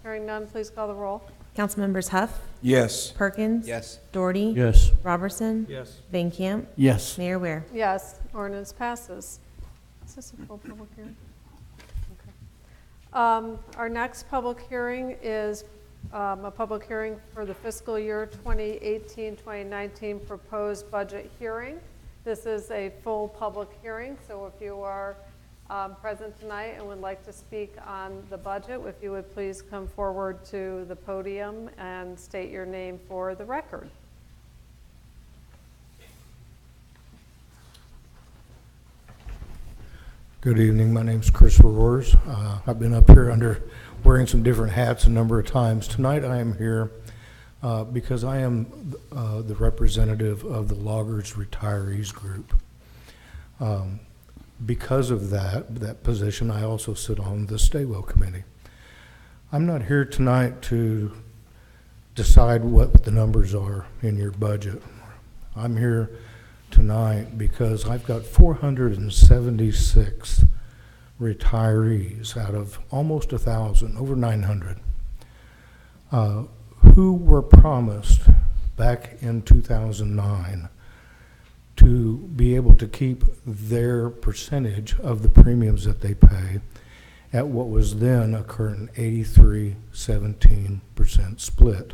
Hearing none, please call the roll. Councilmembers Huff, Yes. Perkins, Yes. Doherty, Yes. Robertson, Yes. Van Camp, Yes. Mayor Ware. Yes, ordinance passes. Is this a full public hearing? Okay. Our next public hearing is a public hearing for the fiscal year 2018-2019 proposed budget hearing. This is a full public hearing, so if you are present tonight and would like to speak on the budget, if you would please come forward to the podium and state your name for the record. Good evening. My name's Christopher Roars. I've been up here wearing some different hats a number of times. Tonight I am here because I am the representative of the Loggers Retirees Group. Because of that position, I also sit on the Staywell Committee. I'm not here tonight to decide what the numbers are in your budget. I'm here tonight because I've got 476 retirees out of almost 1,000, over 900, who were promised back in 2009 to be able to keep their percentage of the premiums that they pay at what was then a current 83-17% split,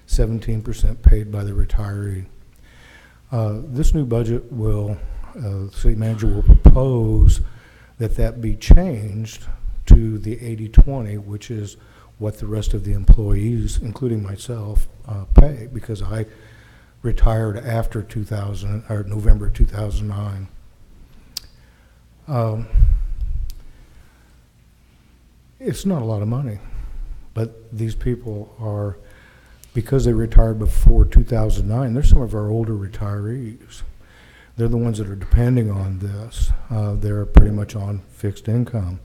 17% paid by the retiree. This new budget will, the city manager will propose that be changed to the 80-20, which is what the rest of the employees, including myself, pay, because I retired after November 2009. It's not a lot of money, but these people are, because they retired before 2009, they're some of our older retirees. They're the ones that are depending on this. They're pretty much on fixed income.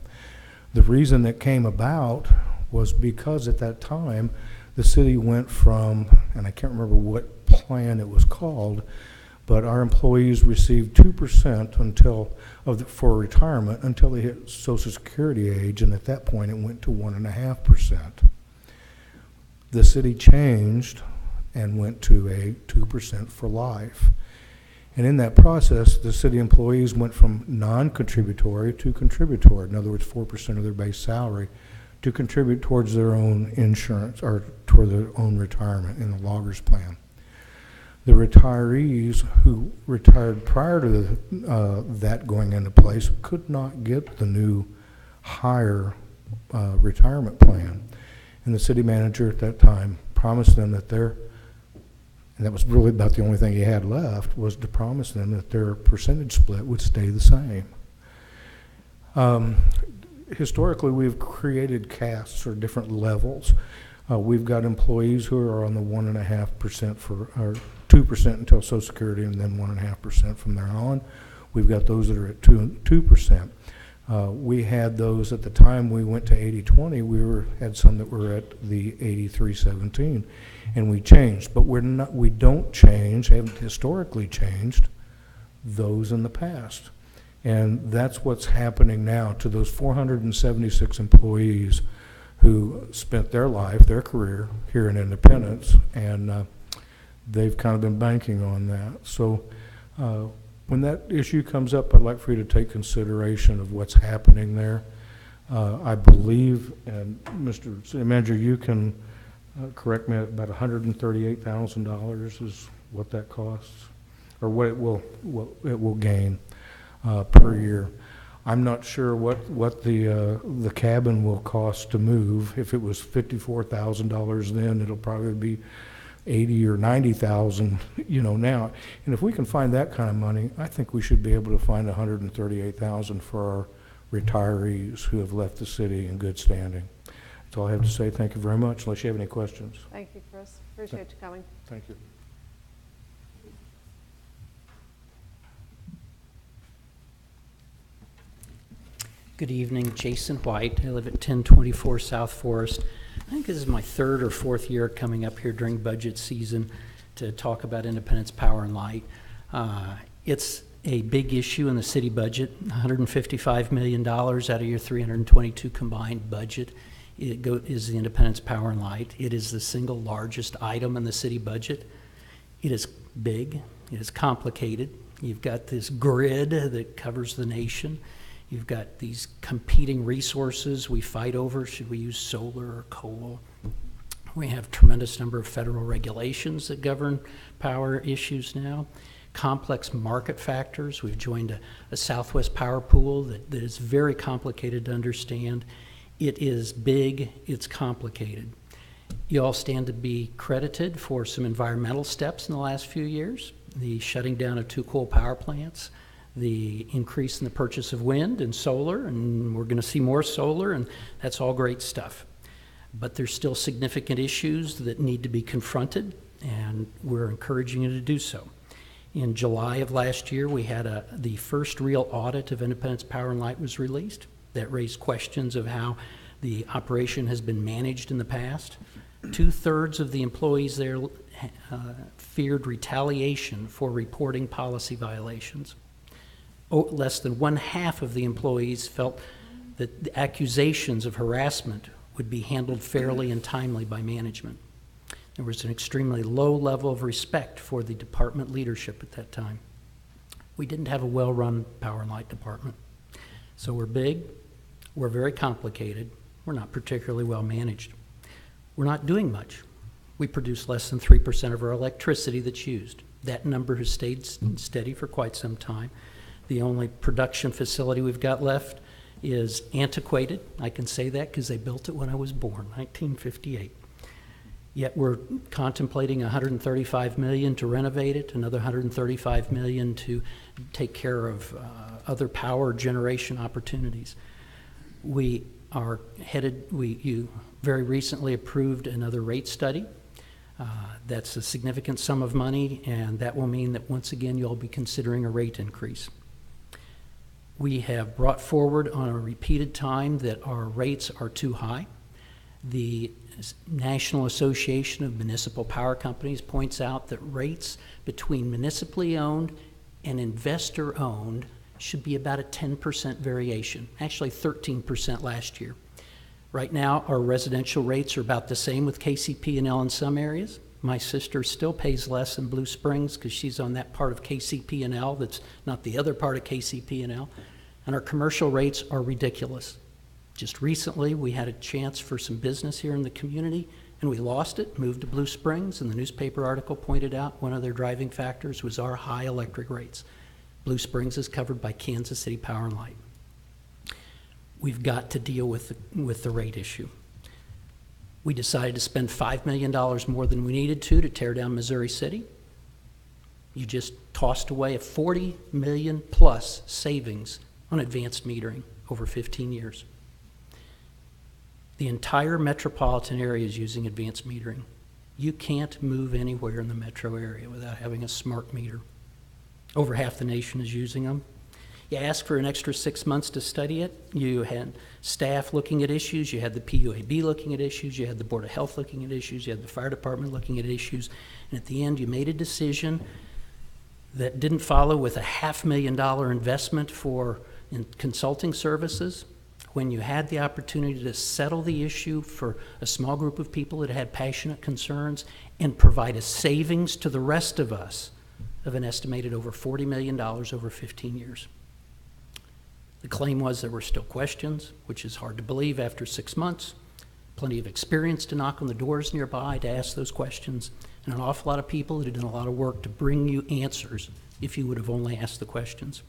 The reason it came about was because at that time, the city went from, and I can't remember what plan it was called, but our employees received 2% for retirement until they hit Social Security age, and at that point it went to 1.5%. The city changed and went to a 2% for life. And in that process, the city employees went from non-contributory to contributory. In other words, 4% of their base salary to contribute towards their own insurance or toward their own retirement in the loggers plan. The retirees who retired prior to that going into place could not get the new higher retirement plan. And the city manager at that time promised them that and that was really about the only thing he had left, was to promise them that their percentage split would stay the same. Historically, we've created castes or different levels. We've got employees who are on the 1.5% or 2% until Social Security, and then 1.5% from there on. We've got those that are at 2%. We had those at the time we went to 80/20. Had some that were at the 83/17, and we changed. But we don't change, haven't historically changed those in the past. And that's what's happening now to those 476 employees who spent their life, their career here in Independence, and they've kind of been banking on that. So when that issue comes up, I'd like for you to take consideration of what's happening there. I believe, and Mr. City Manager, you can correct me, about $138,000 is what that costs, or what it will gain per year. I'm not sure what the cabin will cost to move. If it was $54,000 then, it'll probably be $80,000 or $90,000, now. And if we can find that kind of money, I think we should be able to find $138,000 for our retirees who have left the city in good standing. That's all I have to say. Thank you very much, unless you have any questions. Thank you, Chris. Appreciate you coming. Thank you. Good evening, Jason White. I live at 1024 South Forest. I think this is my third or fourth year coming up here during budget season to talk about Independence Power and Light. It's a big issue in the city budget, $155 million out of your 322 combined budget is the Independence Power and Light. It is the single largest item in the city budget. It is big, it is complicated. You've got this grid that covers the nation. You've got these competing resources we fight over. Should we use solar or coal? We have a tremendous number of federal regulations that govern power issues now. Complex market factors. We've joined a Southwest Power Pool that is very complicated to understand. It is big, it's complicated. You all stand to be credited for some environmental steps in the last few years. The shutting down of 2 coal power plants, the increase in the purchase of wind and solar, and we're going to see more solar, and that's all great stuff. But there's still significant issues that need to be confronted, and we're encouraging you to do so. In July of last year, we had the first real audit of Independence Power and Light was released. That raised questions of how the operation has been managed in the past. 2/3 of the employees there feared retaliation for reporting policy violations. Less than 1/2 of the employees felt that the accusations of harassment would be handled fairly and timely by management. There was an extremely low level of respect for the department leadership at that time. We didn't have a well-run power and light department. So we're big, we're very complicated, we're not particularly well managed. We're not doing much. We produce less than 3% of our electricity that's used. That number has stayed steady for quite some time. The only production facility we've got left is antiquated. I can say that because they built it when I was born, 1958. Yet we're contemplating $135 million to renovate it, another $135 million to take care of other power generation opportunities. We are headed, you very recently approved another rate study. That's a significant sum of money, and that will mean that once again you'll be considering a rate increase. We have brought forward on a repeated time that our rates are too high. The National Association of Municipal Power Companies points out that rates between municipally owned and investor owned should be about a 10% variation, actually 13% last year. Right now, our residential rates are about the same with KCP&L in some areas. My sister still pays less in Blue Springs because she's on that part of KCP&L that's not the other part of KCP&L. And our commercial rates are ridiculous. Just recently, we had a chance for some business here in the community, and we lost it, moved to Blue Springs, and the newspaper article pointed out one of their driving factors was our high electric rates. Blue Springs is covered by Kansas City Power and Light. We've got to deal with the rate issue. We decided to spend $5 million more than we needed to tear down Missouri City. You just tossed away a $40 million plus savings on advanced metering over 15 years. The entire metropolitan area is using advanced metering. You can't move anywhere in the metro area without having a smart meter. Over half the nation is using them. You asked for an extra 6 months to study it. You had staff looking at issues. You had the PUAB looking at issues. You had the Board of Health looking at issues. You had the fire department looking at issues. And at the end, you made a decision that didn't follow with a $500,000 investment in consulting services, when you had the opportunity to settle the issue for a small group of people that had passionate concerns and provide a savings to the rest of us of an estimated over $40 million over 15 years. The claim was there were still questions, which is hard to believe after 6 months. Plenty of experience to knock on the doors nearby to ask those questions, and an awful lot of people that had done a lot of work to bring you answers if you would have only asked the questions.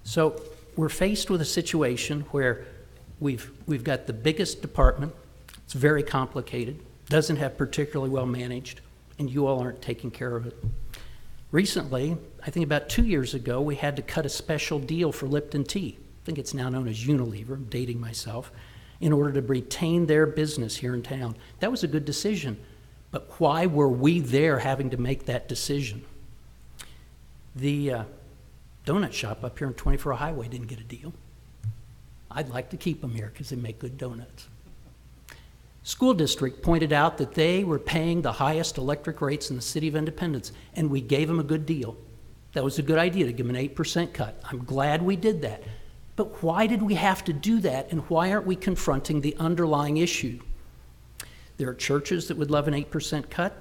So we're faced with a situation where we've got the biggest department. It's very complicated, doesn't have particularly well managed, and you all aren't taking care of it. Recently, I think about 2 years ago, we had to cut a special deal for Lipton Tea. I think it's now known as Unilever, I'm dating myself, in order to retain their business here in town. That was a good decision, but why were we there having to make that decision? The donut shop up here on 24 Highway didn't get a deal. I'd like to keep them here because they make good donuts. School district pointed out that they were paying the highest electric rates in the city of Independence, and we gave them a good deal. That was a good idea to give them an 8% cut. I'm glad we did that. But why did we have to do that, and why aren't we confronting the underlying issue? There are churches that would love an 8% cut.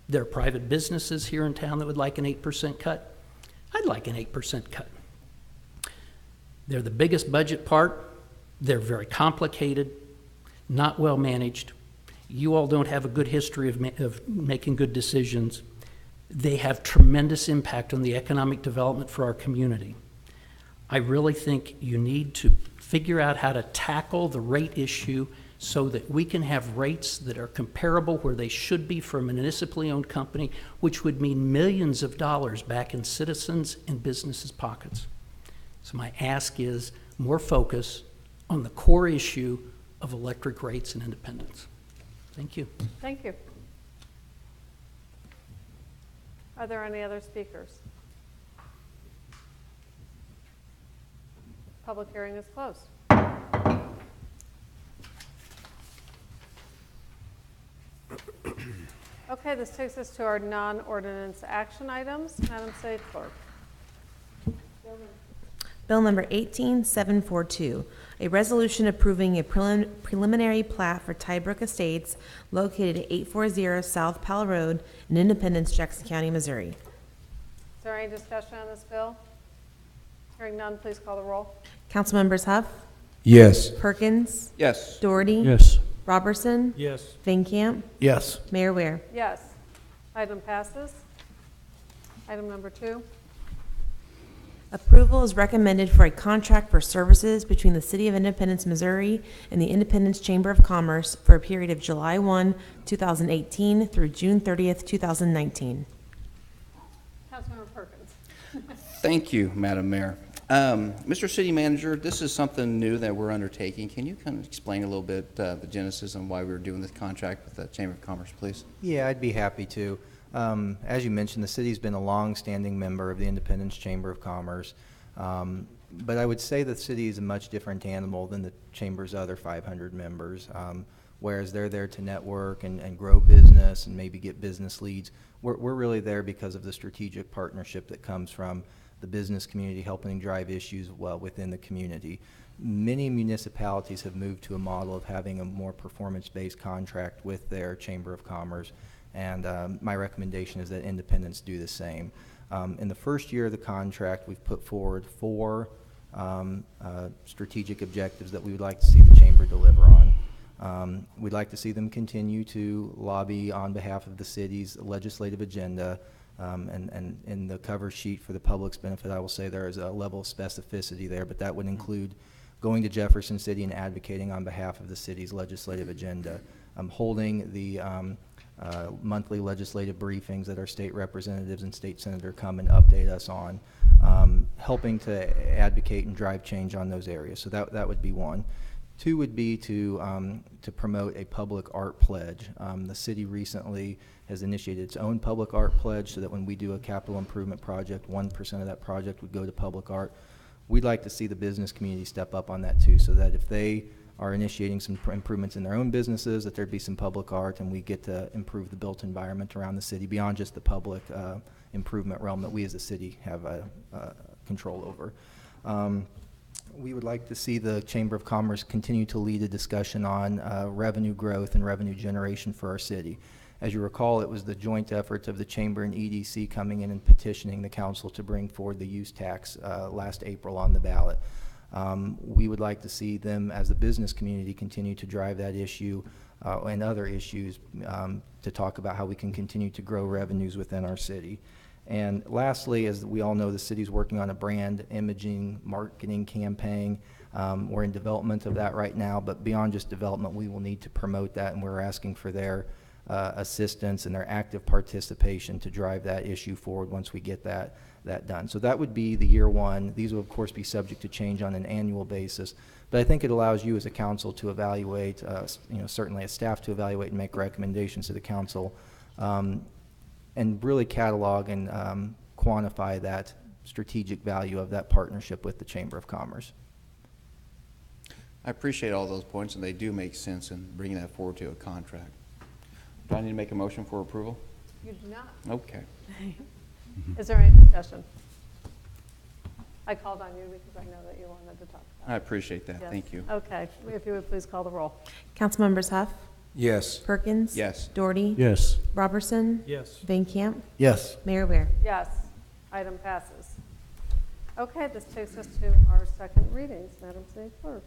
There are private businesses here in town that would like an 8% cut. I'd like an 8% cut. They're the biggest budget part. They're very complicated, not well managed. You all don't have a good history of making good decisions. They have tremendous impact on the economic development for our community. I really think you need to figure out how to tackle the rate issue so that we can have rates that are comparable where they should be for a municipally owned company, which would mean millions of dollars back in citizens' and businesses' pockets. So my ask is more focus on the core issue of electric rates and independence. Thank you. Thank you. Are there any other speakers? Public hearing is closed. Okay, this takes us to our non-ordinance action items. Madam City Clerk. Bill number 18742, a resolution approving a preliminary plat for Tybrook Estates located at 840 South Powell Road in Independence, Jackson County, Missouri. Is there any discussion on this bill? Hearing none, please call the roll. Councilmembers Huff, Yes. Perkins, Yes. Doherty, Yes. Robertson, Yes. Van Camp, Yes. Mayor Ware. Yes. Item passes. Item number 2. Approval is recommended for a contract for services between the City of Independence, Missouri and the Independence Chamber of Commerce for a period of July 1, 2018 through June 30th, 2019. Councilmember Perkins. Thank you, Madam Mayor. Mr. City Manager, this is something new that we're undertaking. Can you kind of explain a little bit the genesis on why we're doing this contract with the Chamber of Commerce, please? Yeah, I'd be happy to. As you mentioned, the city's been a long-standing member of the Independence Chamber of Commerce, but I would say the city is a much different animal than the Chamber's other 500 members. Whereas they're there to network and grow business and maybe get business leads, we're really there because of the strategic partnership that comes from the business community helping drive issues well within the community. Many municipalities have moved to a model of having a more performance-based contract with their Chamber of Commerce, and my recommendation is that Independence do the same. In the first year of the contract, we've put forward 4 strategic objectives that we would like to see the Chamber deliver on. We'd like to see them continue to lobby on behalf of the city's legislative agenda, and in the cover sheet for the public's benefit, I will say there is a level of specificity there, but that would include going to Jefferson City and advocating on behalf of the city's legislative agenda, holding the monthly legislative briefings that our state representatives and state senator come and update us on, helping to advocate and drive change on those areas. So that would be one. Two would be to promote a public art pledge. The city recently has initiated its own public art pledge so that when we do a capital improvement project, 1% of that project would go to public art. We'd like to see the business community step up on that too, so that if they are initiating some improvements in their own businesses, that there'd be some public art and we get to improve the built environment around the city beyond just the public improvement realm that we as a city have control over. We would like to see the Chamber of Commerce continue to lead a discussion on revenue growth and revenue generation for our city. As you recall, it was the joint efforts of the Chamber and EDC coming in and petitioning the council to bring forward the use tax last April on the ballot. We would like to see them, as the business community, continue to drive that issue and other issues to talk about how we can continue to grow revenues within our city. And lastly, as we all know, the city's working on a brand imaging marketing campaign. We're in development of that right now, but beyond just development, we will need to promote that, and we're asking for their assistance and their active participation to drive that issue forward once we get that done. So that would be the year one. These will, of course, be subject to change on an annual basis, but I think it allows you as a council to evaluate, certainly as staff to evaluate and make recommendations to the council, and really catalog and quantify that strategic value of that partnership with the Chamber of Commerce. I appreciate all those points, and they do make sense in bringing that forward to a contract. Do I need to make a motion for approval? You do not. Okay. Is there any discussion? I called on you because I know that you wanted to talk about it. I appreciate that. Yes. Thank you. Okay, if you would please call the roll. Councilmembers Huff, Yes. Perkins. Yes. Doherty. Yes. Robertson. Yes. Van Camp. Yes. Mayor Ware. Yes, item passes. Okay, this takes us to our second readings. Madam City Clerk.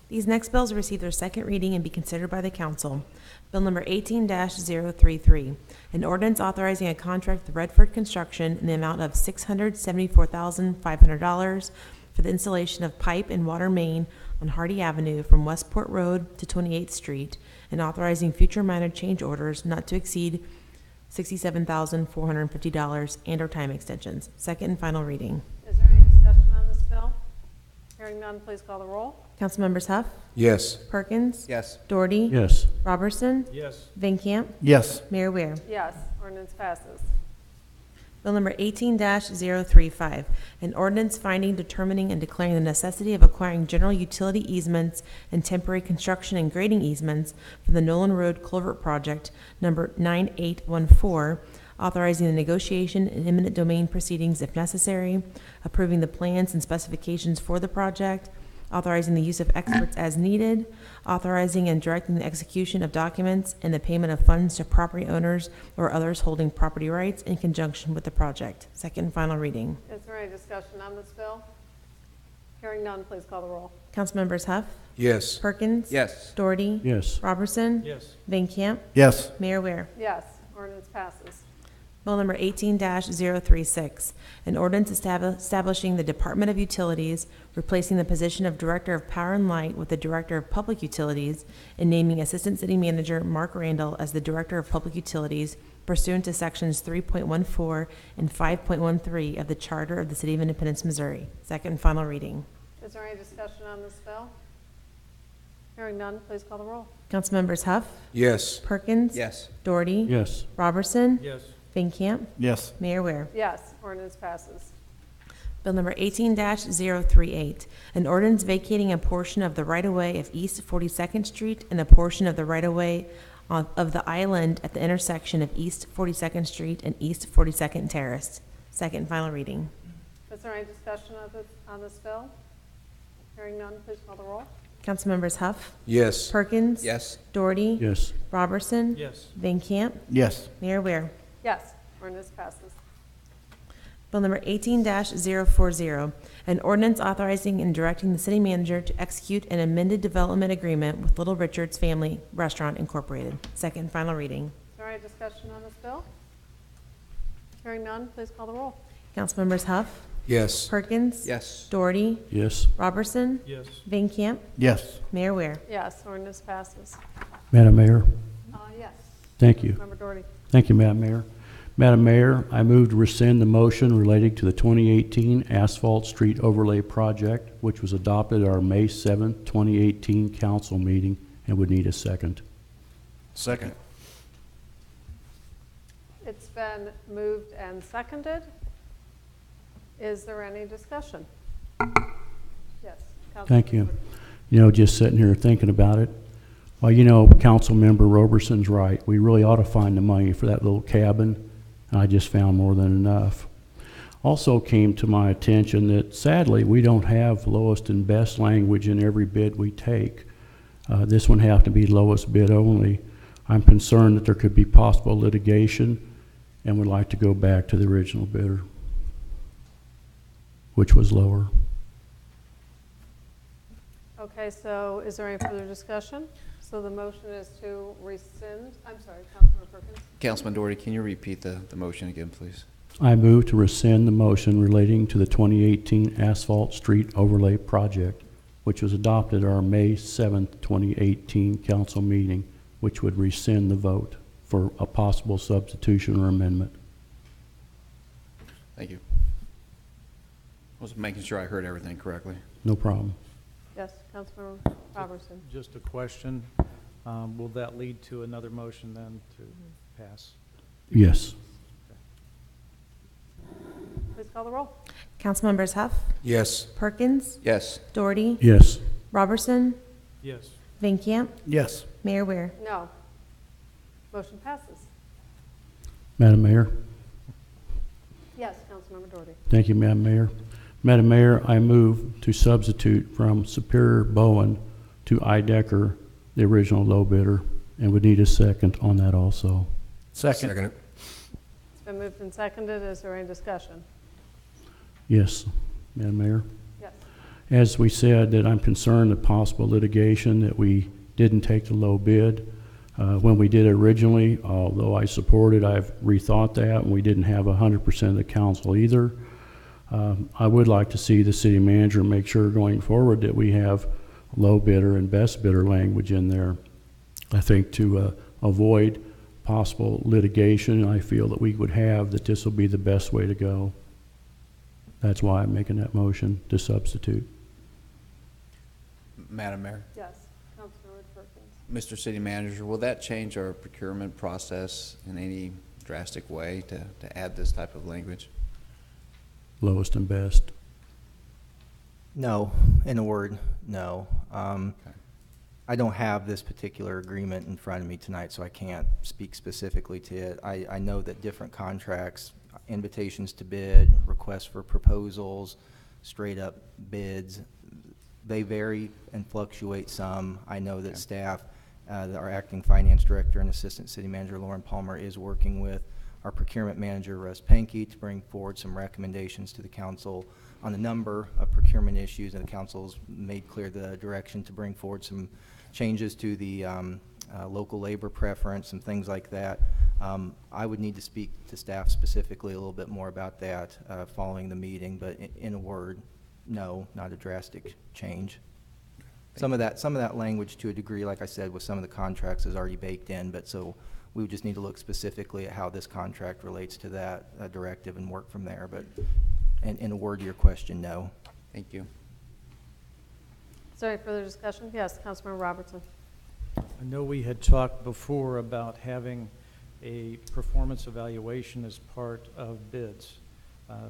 These next bills receive their second reading and be considered by the council. Bill number 18-033, an ordinance authorizing a contract with Redford Construction in the amount of $674,500 for the installation of pipe and water main on Hardy Avenue from Westport Road to 28th Street, and authorizing future minor change orders not to exceed $67,450 and/or time extensions. Second and final reading. Is there any discussion on this bill? Hearing none, please call the roll. Councilmembers Huff, Yes. Perkins. Yes. Doherty. Yes. Robertson. Yes. Van Camp. Yes. Mayor Ware. Yes, ordinance passes. Bill number 18-035, an ordinance finding, determining, and declaring the necessity of acquiring general utility easements and temporary construction and grading easements for the Nolan Road Culvert Project, number 9814, authorizing the negotiation and eminent domain proceedings if necessary, approving the plans and specifications for the project, authorizing the use of experts as needed, authorizing and directing the execution of documents and the payment of funds to property owners or others holding property rights in conjunction with the project. Second and final reading. Is there any discussion on this bill? Hearing none, please call the roll. Councilmembers Huff, Yes. Perkins. Yes. Doherty. Yes. Robertson. Yes. Van Camp. Yes. Mayor Ware. Yes, ordinance passes. Bill number 18-036, an ordinance establishing the Department of Utilities, replacing the position of Director of Power and Light with the Director of Public Utilities, and naming Assistant City Manager Mark Randall as the Director of Public Utilities pursuant to Sections 3.14 and 5.13 of the Charter of the City of Independence, Missouri. Second and final reading. Is there any discussion on this bill? Hearing none, please call the roll. Councilmembers Huff, Yes. Perkins. Yes. Doherty. Yes. Robertson. Yes. Van Camp. Yes. Mayor Ware. Yes, ordinance passes. Bill number 18-038, an ordinance vacating a portion of the right-of-way of East 42nd Street and a portion of the right-of-way of the island at the intersection of East 42nd Street and East 42nd Terrace. Second and final reading. Is there any discussion on this bill? Hearing none, please call the roll. Councilmembers Huff, Yes. Perkins. Yes. Doherty. Yes. Robertson. Yes. Van Camp. Yes. Mayor Ware. Yes, ordinance passes. Bill number 18-040, an ordinance authorizing and directing the city manager to execute an amended development agreement with Little Richard's Family Restaurant Incorporated. Second and final reading. Is there any discussion on this bill? Hearing none, please call the roll. Councilmembers Huff, Yes. Perkins. Yes. Doherty. Yes. Robertson. Yes. Van Camp. Yes. Mayor Ware. Yes, ordinance passes. Madam Mayor, Yes, thank you. Member Doherty. Thank you, Madam Mayor. Madam Mayor, I move to rescind the motion relating to the 2018 Asphalt Street Overlay Project, which was adopted at our May 7th, 2018 council meeting, and would need a second. Second. It's been moved and seconded. Is there any discussion? Yes. Thank you. You know, just sitting here thinking about it, well, you know, Councilmember Roberson's right. We really ought to find the money for that little cabin, and I just found more than enough. Also came to my attention that sadly, we don't have lowest and best language in every bid we take. This one has to be lowest bid only. I'm concerned that there could be possible litigation and would like to go back to the original bidder, which was lower. Okay, so is there any further discussion? So the motion is to rescind, I'm sorry, Councilman Perkins? Councilman Doherty, can you repeat the motion again, please? I move to rescind the motion relating to the 2018 Asphalt Street Overlay Project, which was adopted at our May 7th, 2018 council meeting, which would rescind the vote for a possible substitution or amendment. Thank you. I was making sure I heard everything correctly. No problem. Yes, Councilman Robertson. Just a question. Will that lead to another motion then to pass? Yes. Please call the roll. Councilmembers Huff, Yes. Perkins, Yes. Doherty, Yes. Robertson, Yes. Van Camp, Yes. Mayor Ware. No. Motion passes. Madam Mayor. Yes, Councilmember Doherty. Thank you, Madam Mayor. Madam Mayor, I move to substitute from Superior Bowen to Idecker, the original low bidder, and would need a second on that also. Second. Second it. It's been moved and seconded. Is there any discussion? Yes, Madam Mayor. Yes. As we said, that I'm concerned of possible litigation, that we didn't take the low bid. When we did it originally, although I supported, I've rethought that, and we didn't have 100% of the council either. I would like to see the city manager make sure going forward that we have low bidder and best bidder language in there. I think to avoid possible litigation, I feel that we would have that this will be the best way to go. That's why I'm making that motion to substitute. Madam Mayor, Yes, Councilmember Perkins. Mr. City Manager, will that change our procurement process in any drastic way to add this type of language? Lowest and best. No, in a word, no. I don't have this particular agreement in front of me tonight, so I can't speak specifically to it. I know that different contracts, invitations to bid, requests for proposals, straight up bids, they vary and fluctuate some. I know that staff, our acting finance director and assistant city manager Lauren Palmer is working with our procurement manager Russ Pankey to bring forward some recommendations to the council on a number of procurement issues, and the council's made clear the direction to bring forward some changes to the local labor preference and things like that. I would need to speak to staff specifically a little bit more about that following the meeting, but in a word, no, not a drastic change. Some of that language, to a degree, like I said, with some of the contracts is already baked in, but so we would just need to look specifically at how this contract relates to that directive and work from there. But in a word to your question, no. Thank you. Is there any further discussion? Yes, Councilmember Robertson. I know we had talked before about having a performance evaluation as part of bids,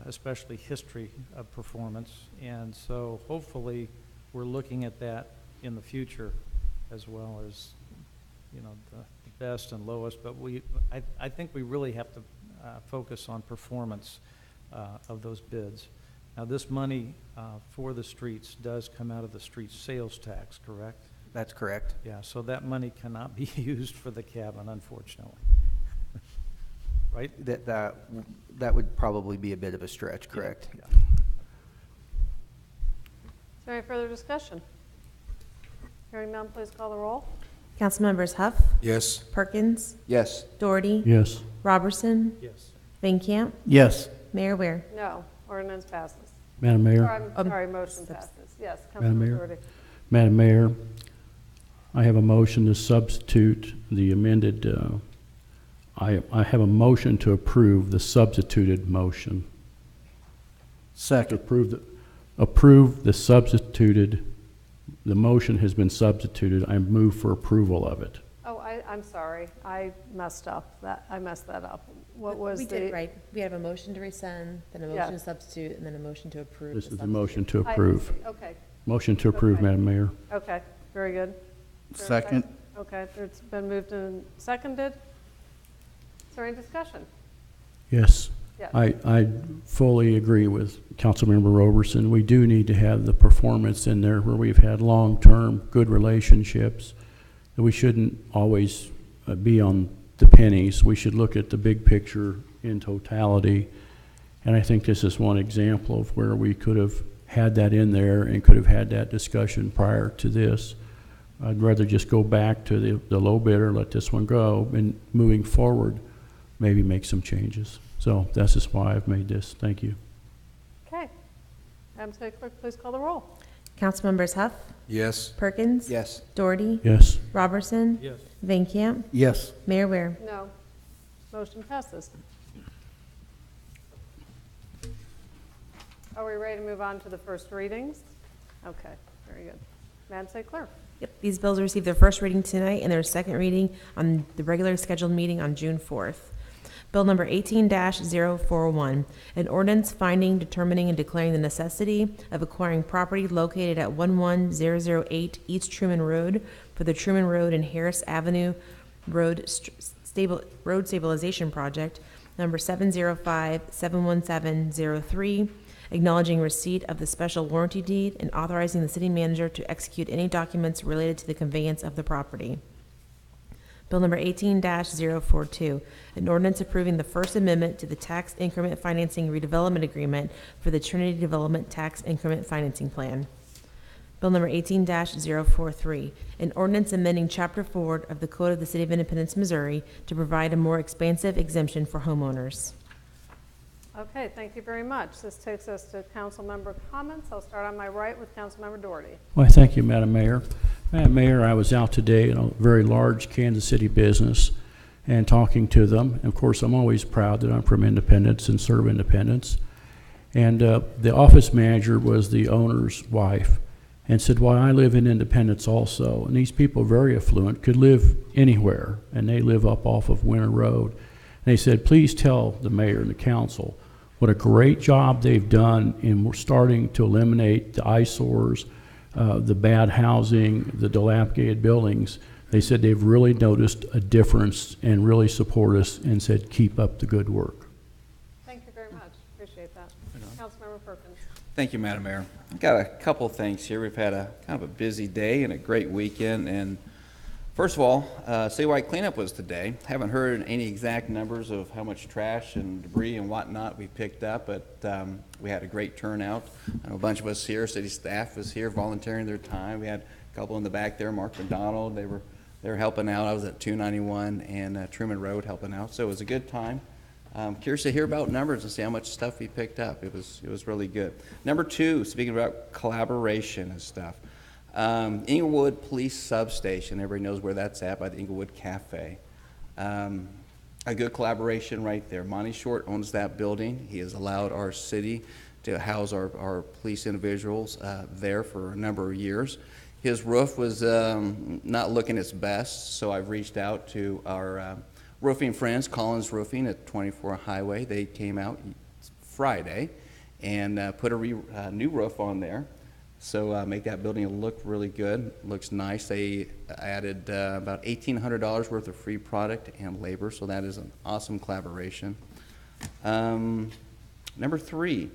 especially history of performance. And so hopefully we're looking at that in the future as well as, you know, the best and lowest. But I think we really have to focus on performance of those bids. Now, this money for the streets does come out of the street sales tax, correct? That's correct. Yeah, so that money cannot be used for the cabin, unfortunately. Right? That would probably be a bit of a stretch, correct? Yeah. Is there any further discussion? Hearing none, please call the roll. Councilmembers Huff, Yes. Perkins, Yes. Doherty, Yes. Robertson, Yes. Van Camp, Yes. Mayor Ware. No. Ordinance passes. Madam Or, Mayor. I'm sorry, motion passes. Yes, Madam Councilmember Mayor. Doherty. Madam Mayor, I have a motion to substitute the amended I have a motion to approve the substituted motion. Second. Approve the substituted, the motion has been substituted. I move for approval of it. Oh, I'm sorry, I messed up, I messed that up. What was We the? did it right. We have a motion to rescind, then a Yeah. motion to substitute, and then a motion to approve. This the is the substitute. motion to I- approve. Okay, Motion to approve, Okay. Madam Mayor. okay, very good. Is there a Second. Okay, it's been moved and seconded. Is there any discussion? Yes. Yes. I fully agree with Councilmember Roberson. We do need to have the performance in there where we've had long-term good relationships. We shouldn't always be on the pennies. We should look at the big picture in totality. And I think this is one example of where we could have had that in there and could have had that discussion prior to this. I'd rather just go back to the low bidder, let this one go, and moving forward, maybe make some changes. So that's just why I've made this. Thank you. Okay. Madam City Clerk, please call the roll. Councilmembers Huff, Yes. Perkins. Yes. Doherty. Yes. Robertson. Yes. Van Camp. Yes. Mayor Ware. No. Motion passes. Are we ready to move on to the first readings? Okay, very good. Madam City Clerk. Yep, these bills received their first reading tonight and their second reading on the regular scheduled meeting on June 4th. Bill number 18-041, an ordinance finding, determining, and declaring the necessity of acquiring property located at 11008 East Truman Road for the Truman Road and Harris Avenue Road Stabilization Project, number 705-71703, acknowledging receipt of the special warranty deed and authorizing the city manager to execute any documents related to the conveyance of the property. Bill number 18-042, an ordinance approving the First Amendment to the Tax Increment Financing Redevelopment Agreement for the Trinity Development Tax Increment Financing Plan. Bill number 18-043, an ordinance amending Chapter 4 of the Code of the City of Independence, Missouri to provide a more expansive exemption for homeowners. Okay, thank you very much. This takes us to council member comments. I'll start on my right with Councilmember Doherty. Well, thank you, Madam Mayor. Madam Mayor, I was out today in a very large Kansas City business and talking to them. Of course, I'm always proud that I'm from Independence and serve Independence. And the office manager was the owner's wife and said, well, I live in Independence also. And these people, very affluent, could live anywhere. And they live up off of Winter Road. And they said, please tell the mayor and the council what a great job they've done in starting to eliminate the eyesores, the bad housing, the dilapidated buildings. They said they've really noticed a difference and really support us and said, keep up the good work. Thank you very much. Appreciate that. Councilmember Perkins. Thank you, Madam Mayor. I've got a couple things here. We've had a kind of a busy day and a great weekend. And first of all, citywide cleanup was today. Haven't heard any exact numbers of how much trash and debris and whatnot we picked up, but we had a great turnout. I know a bunch of us here, city staff was here volunteering their time. We had a couple in the back there, Mark McDonald. They were helping out. I was at 291 and Truman Road helping out, so it was a good time. Curious to hear about numbers and see how much stuff we picked up. It was really good. Number two, speaking about collaboration and stuff. Inglewood Police Substation, everybody knows where that's at by the Inglewood Cafe. A good collaboration right there. Monty Short owns that building. He has allowed our city to house our police individuals there for a number of years. His roof was not looking its best, so I've reached out to our roofing friends, Collins Roofing at 24 Highway. They came out Friday and put a new roof on there. So make that building look really good. Looks nice. They added about $1,800 worth of free product and labor, so that is an awesome collaboration. Number three,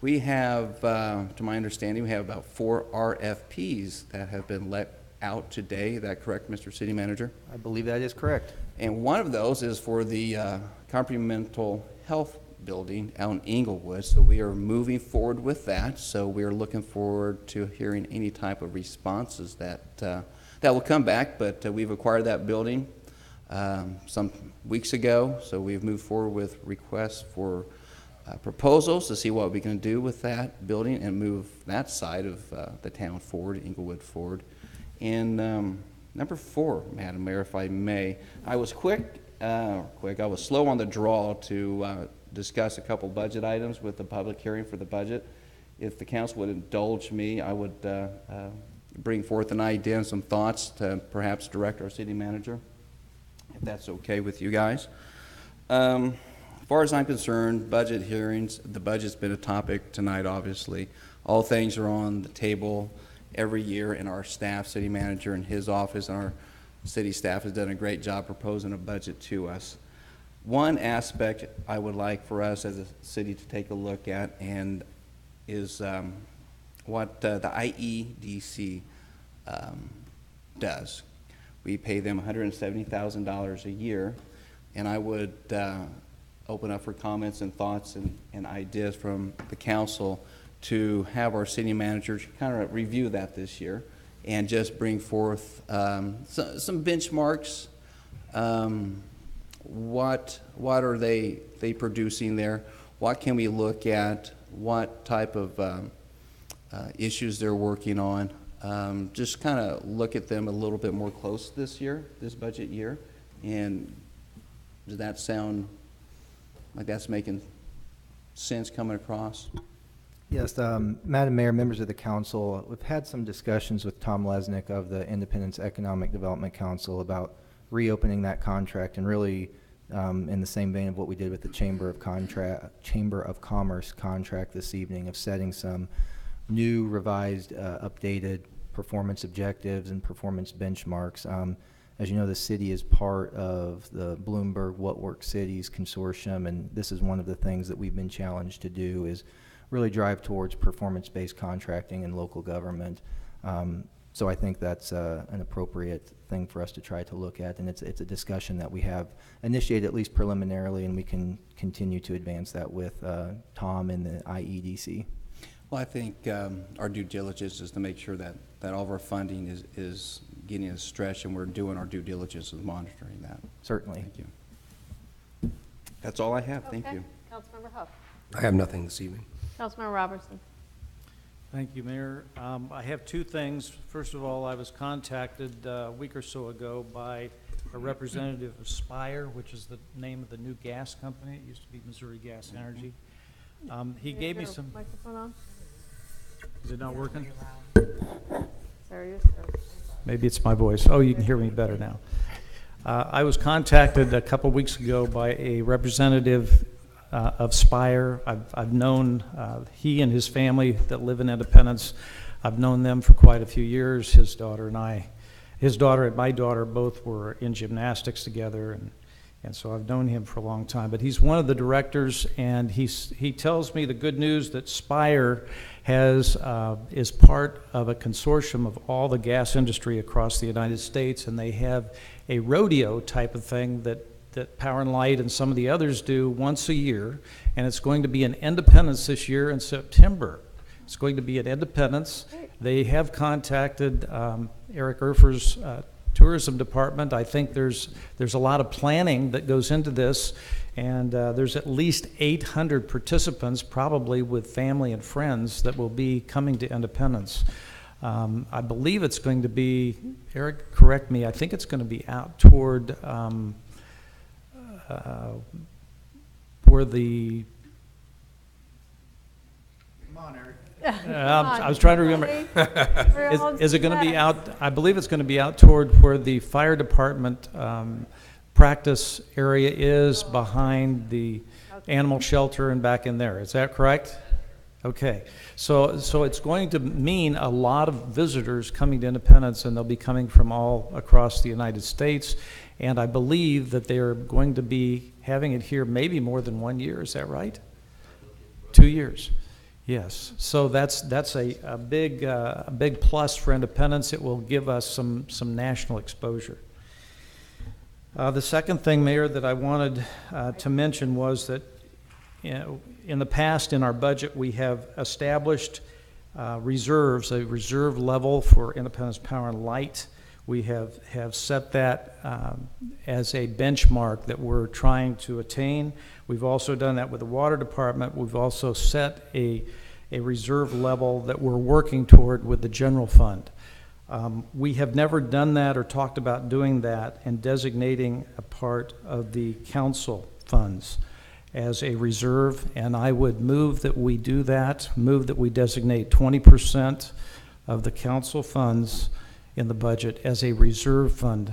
we have, to my understanding, we have about 4 RFPs that have been let out today. Is that correct, Mr. City Manager? I believe that is correct. And one of those is for the Comprehensive Health Building out in Inglewood, so we are moving forward with that. So we are looking forward to hearing any type of responses that will come back. But we've acquired that building some weeks ago, so we've moved forward with requests for proposals to see what we can do with that building and move that side of the town forward, Inglewood forward. And number 4, Madam Mayor, if I may, I was quick quick. I was slow on the draw to discuss a couple budget items with the public hearing for the budget. If the council would indulge me, I would bring forth an idea and some thoughts to perhaps direct our city manager, if that's okay with you guys. As far as I'm concerned, budget hearings, the budget's been a topic tonight, obviously. All things are on the table every year, and our staff, city manager and his office, and our city staff has done a great job proposing a budget to us. One aspect I would like for us as a city to take a look at and is what the IEDC does. We pay them $170,000 a year, and I would open up for comments and thoughts and ideas from the council to have our city manager kind of review that this year and just bring forth some benchmarks. What are they producing there? What can we look at? What type of issues they're working on? Just kind of look at them a little bit more close this year, this budget year. And does that sound like that's making sense coming across? Yes, Madam Mayor, members of the council, we've had some discussions with Tom Lesnick of the Independence Economic Development Council about reopening that contract, and really in the same vein of what we did with the Chamber of Commerce contract this evening, of setting some new, revised, updated performance objectives and performance benchmarks. As you know, the city is part of the Bloomberg What Works Cities consortium, and this is one of the things that we've been challenged to do, is really drive towards performance-based contracting in local government. So I think that's an appropriate thing for us to try to look at, and it's a discussion that we have initiated at least preliminarily, and we can continue to advance that with Tom and the IEDC. Well, I think our due diligence is to make sure that all of our funding is getting a stretch, and we're doing our due diligence with monitoring that. Certainly. Thank you. That's all I have. Thank Okay. you. Councilmember Huff. I have nothing this evening. Councilmember Robertson. Thank you, Mayor. I have two things. First of all, I was contacted a week or so ago by a representative of Spire, which is the name of the new gas company. It used to be Missouri Gas Energy. He gave me some. Microphone on? Is it not working? Sorry. Maybe it's my voice. Oh, you can hear me better now. I was contacted a couple weeks ago by a representative of Spire. I've known he and his family that live in Independence. I've known them for quite a few years. His daughter and my daughter both were in gymnastics together, and so I've known him for a long time. But he's one of the directors, and he tells me the good news that Spire is part of a consortium of all the gas industry across the United States, and they have a rodeo type of thing that Power and Light and some of the others do once a year, and it's going to be in Independence this year in September. It's going to be at Independence. They have contacted Eric Erfer's tourism department. I think there's a lot of planning that goes into this, and there's at least 800 participants, probably with family and friends, that will be coming to Independence. I believe it's going to be, Eric, correct me, I think it's going to be out toward where the... Come on, Eric. I was trying to remember. Really? Is it going to be out? I believe it's going to be out toward where the fire department practice area is, behind the animal shelter and back in there. Is that correct? Okay. So it's going to mean a lot of visitors coming to Independence, and they'll be coming from all across the United States. And I believe that they are going to be having it here maybe more than 1 year. Is that right? 2 years. Yes. So that's a big plus for Independence. It will give us some national exposure. The second thing, Mayor, that I wanted to mention was that in the past, in our budget, we have established reserves, a reserve level for Independence Power and Light. We have set that as a benchmark that we're trying to attain. We've also done that with the water department. We've also set a reserve level that we're working toward with the general fund. We have never done that or talked about doing that and designating a part of the council funds as a reserve, and I would move that we do that, move that we designate 20% of the council funds in the budget as a reserve fund.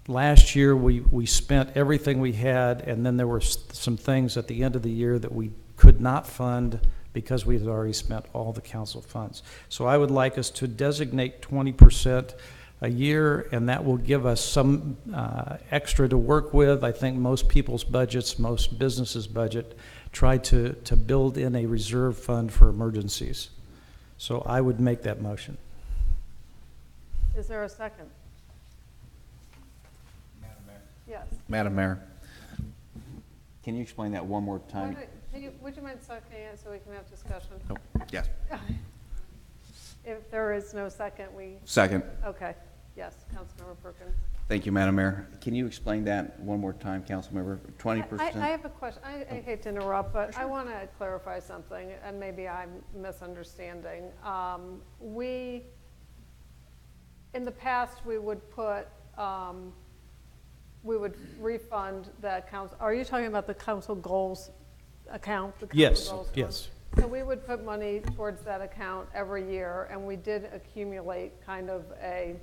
Last year, we spent everything we had, and then there were some things at the end of the year that we could not fund because we had already spent all the council funds. So I would like us to designate 20% a year, and that will give us some extra to work with. I think most people's budgets, most businesses' budget, try to build in a reserve fund for emergencies. So I would make that motion. Is there a second? Yes. Madam Mayor, can you explain that one more time? Would you mind seconding it so we can have discussion? Oh, yes. If there is no second, we... Second. Okay. Yes, Councilmember Perkins. Thank you, Madam Mayor. Can you explain that one more time, Councilmember? 20%? I have a question. I hate to interrupt, but I want to clarify something, and maybe I'm misunderstanding. In the past, we would put, we would refund the council. Are you talking about the council goals account? The council Yes, goals yes. fund? So we would put money towards that account every year, and we did accumulate kind of a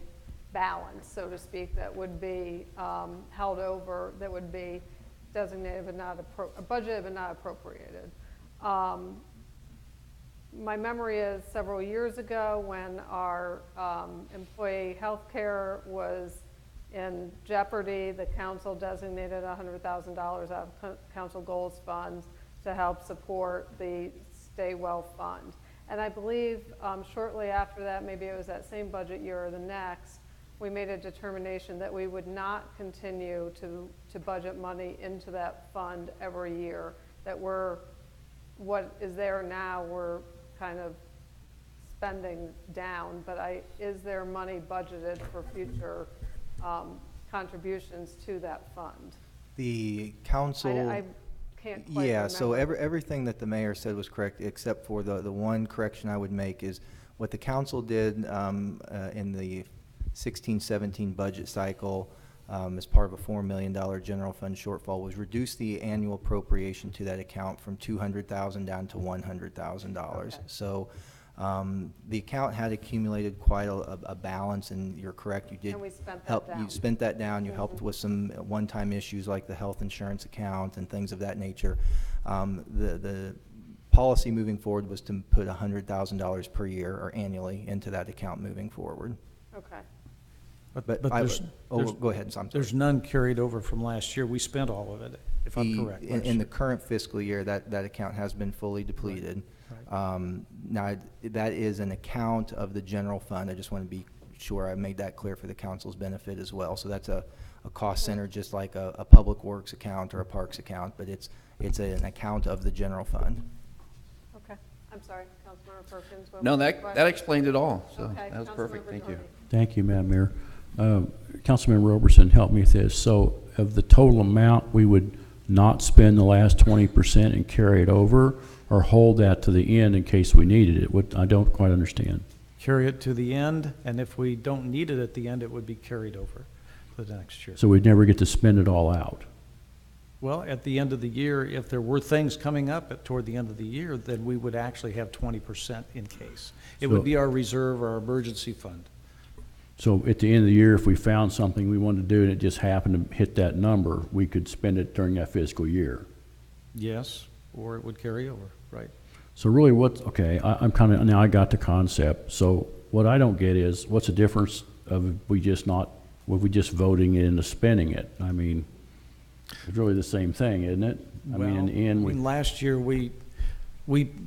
balance, so to speak, that would be held over, that would be designated but not budgeted but not appropriated. My memory is several years ago when our employee health care was in jeopardy, the council designated $100,000 out of council goals funds to help support the Stay Well Fund. And I believe shortly after that, maybe it was that same budget year or the next, we made a determination that we would not continue to budget money into that fund every year, that what is there now, we're kind of spending down, but is there money budgeted for future contributions to that fund? The council... I can't quite Yeah, remember. so everything that the mayor said was correct, except for the one correction I would make is what the council did in the 16-17 budget cycle as part of a $4 million general fund shortfall was reduce the annual appropriation to that account from $200,000 down to $100,000. Okay. So the account had accumulated quite a balance, and you're correct, you did And we spent that help. down. You spent that down. You helped with some one-time issues like the health insurance account and things of that nature. The policy moving forward was to put $100,000 per year or annually into that account moving forward. Okay. But there's go ahead. I'm sorry. There's none carried over from last year. We spent all of it, if I'm correct. In the current fiscal year, that account has been fully depleted. Right. Now, that is an account of the general fund. I just want to be sure I made that clear for the council's benefit as well. So that's a cost center, just like a public works account or a parks account, but it's an account of the general fund. Okay. I'm sorry, Councilmember Perkins. what No, was your that question? explained it all, so Okay, that was perfect. Councilmember Thank you. Doherty. Thank you, Madam Mayor. Councilman Roberson, help me with this. So of the total amount, we would not spend the last 20% and carry it over, or hold that to the end in case we needed it? What I don't quite understand. Carry it to the end, and if we don't need it at the end, it would be carried over to the next year. So we'd never get to spend it all out. Well, at the end of the year, if there were things coming up toward the end of the year, then we would actually have 20% in case. It would So- be our reserve or our emergency fund. So at the end of the year, if we found something we wanted to do and it just happened to hit that number, we could spend it during that fiscal year. Yes, or it would carry over, right? So really okay, I'm kind of, now I got the concept. So what I don't get is, what's the difference of we just voting it into spending it? I mean, it's really the same thing, isn't it? I mean, in the end, last year, we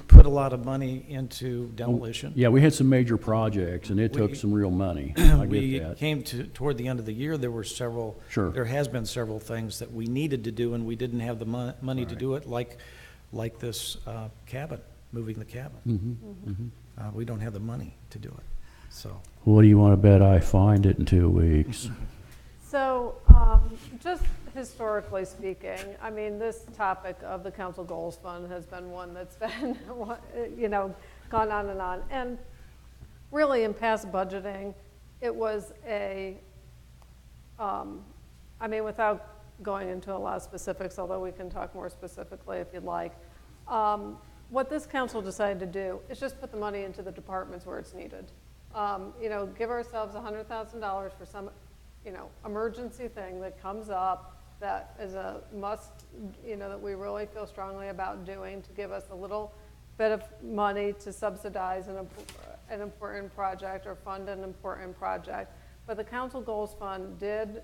put a lot of money into demolition. yeah, we had some major projects and it took We- some real money. I We get that. came toward the end of the year, there were several. Sure. There has been several things that we needed to do, and we didn't have the money to Right. do it, like this cabin, moving the cabin. Mm-hmm. We don't have the money to do it, so. What do you want to bet I find it in 2 weeks? So, just historically speaking, I mean, this topic of the council goals fund has been one that's been, gone on and on. And really in past budgeting, it was I mean, without going into a lot of specifics, although we can talk more specifically if you'd like, what this council decided to do is just put the money into the departments where it's needed. Give ourselves $100,000 for some, emergency thing that comes up that is a must, that we really feel strongly about doing, to give us a little bit of money to subsidize an important project or fund an important project. But the council goals fund did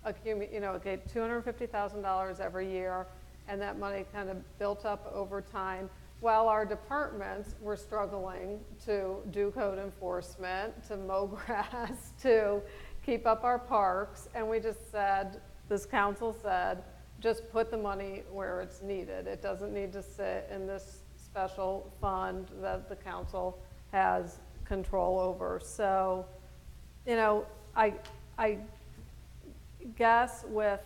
accumulate, it gave $250,000 every year, and that money kind of built up over time while our departments were struggling to do code enforcement, to mow grass, to keep up our parks. And we just said, this council said, just put the money where it's needed. It doesn't need to sit in this special fund that the council has control over. So, I guess with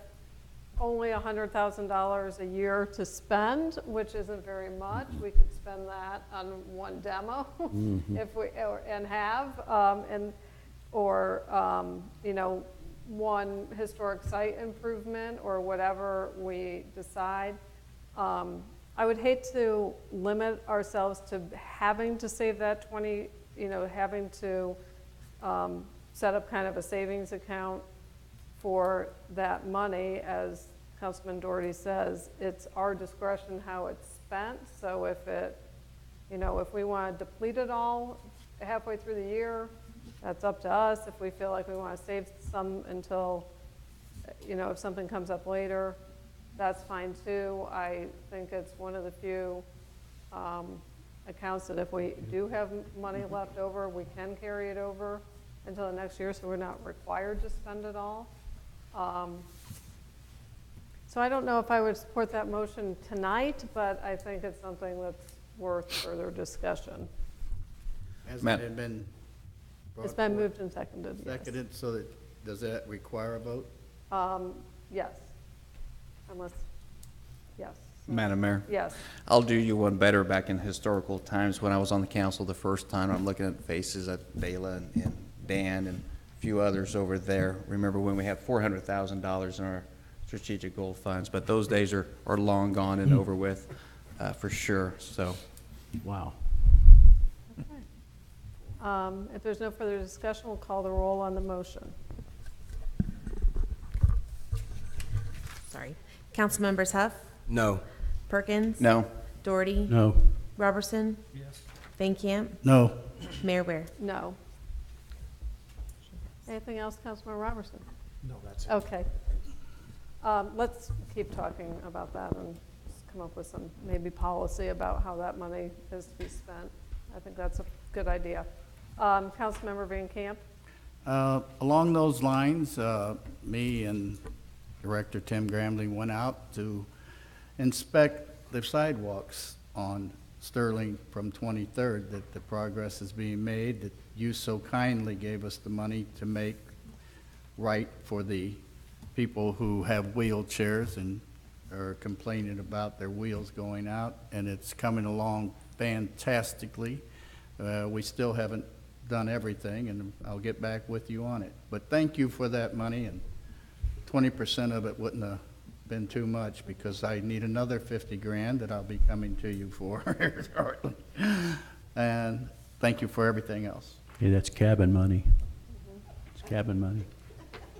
only $100,000 a year to spend, which isn't very much, we could spend that on one demo if we one historic site improvement or whatever we decide. I would hate to limit ourselves to having to save that having to set up kind of a savings account for that money. As Councilman Doherty says, it's our discretion how it's spent. So if if we want to deplete it all halfway through the year, that's up to us. If we feel like we want to save some until, if something comes up later, that's fine too. I think it's one of the few accounts that if we do have money left over, we can carry it over until the next year, so we're not required to spend it all. So I don't know if I would support that motion tonight, but I think it's something that's worth further discussion. Hasn't it been brought It's been forward? moved and seconded, yes. Seconded, so does that require a vote? Yes. Unless, yes. Madam Mayor? Yes. I'll do you one better. Back in historical times when I was on the council the first time, I'm looking at faces at Bela and Dan and a few others over there. Remember when we had $400,000 in our strategic goal funds, but those days are long gone and over with, for sure, so. Wow. Okay. If there's no further discussion, we'll call the roll on the motion. Sorry. Councilmembers Huff, No. Perkins. No. Doherty. No. Robertson. Yes. Van Camp. No. Mayor Ware. No. Anything else, Councilman Robertson? No, that's it. Okay. Let's keep talking about that and come up with some maybe policy about how that money is to be spent. I think that's a good idea. Councilmember Van Camp? Along those lines, me and Director Tim Gramley went out to inspect the sidewalks on Sterling from 23rd, that the progress is being made, that you so kindly gave us the money to make right for the people who have wheelchairs and are complaining about their wheels going out, and it's coming along fantastically. We still haven't done everything, and I'll get back with you on it. But thank you for that money, and 20% of it wouldn't have been too much, because I need another 50 grand that I'll be coming to you for shortly. And thank you for everything else. Yeah, that's cabin money. It's cabin money.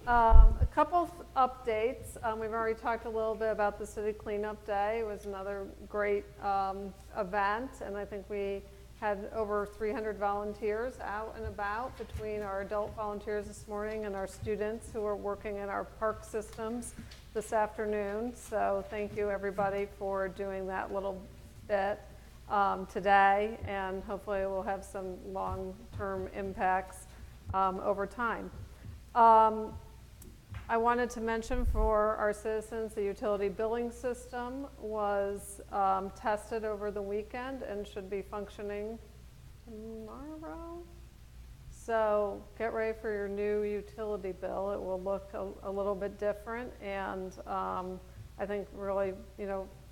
A couple of updates. We've already talked a little bit about the City Cleanup Day. It was another great event, and I think we had over 300 volunteers out and about between our adult volunteers this morning and our students who are working in our park systems this afternoon. So thank you, everybody, for doing that little bit today, and hopefully it will have some long-term impacts over time. I wanted to mention for our citizens, the utility billing system was tested over the weekend and should be functioning tomorrow. So get ready for your new utility bill. It will look a little bit different, and I think really,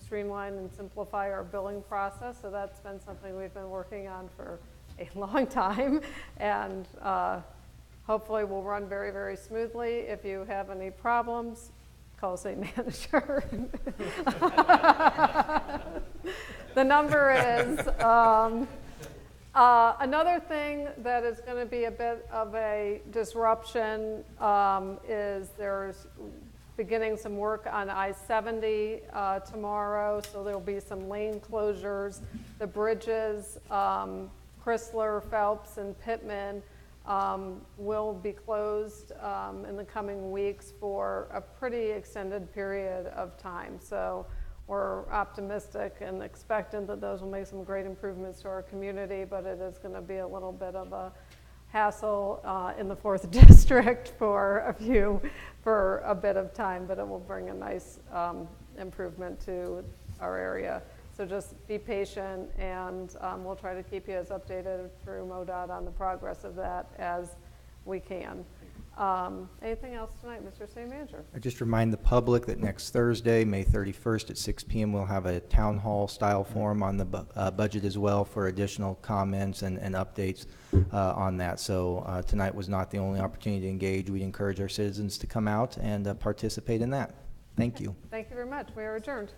streamline and simplify our billing process. So that's been something we've been working on for a long time, and hopefully will run very, very smoothly. If you have any problems, call city manager. The number is, another thing that is going to be a bit of a disruption is there's beginning some work on I-70 tomorrow, so there'll be some lane closures. The bridges, Chrysler, Phelps, and Pittman will be closed in the coming weeks for a pretty extended period of time. So we're optimistic and expectant that those will make some great improvements to our community, but it is going to be a little bit of a hassle in the 4th District for a bit of time, but it will bring a nice improvement to our area. So just be patient, and we'll try to keep you as updated through MoDOT on the progress of that as we can. Anything else tonight, Mr. City Manager? I just remind the public that next Thursday, May 31st at 6 p.m., we'll have a town hall style forum on the budget as well for additional comments and updates on that. So tonight was not the only opportunity to engage. We'd encourage our citizens to come out and participate in that. Thank you. Thank you very much. We are adjourned.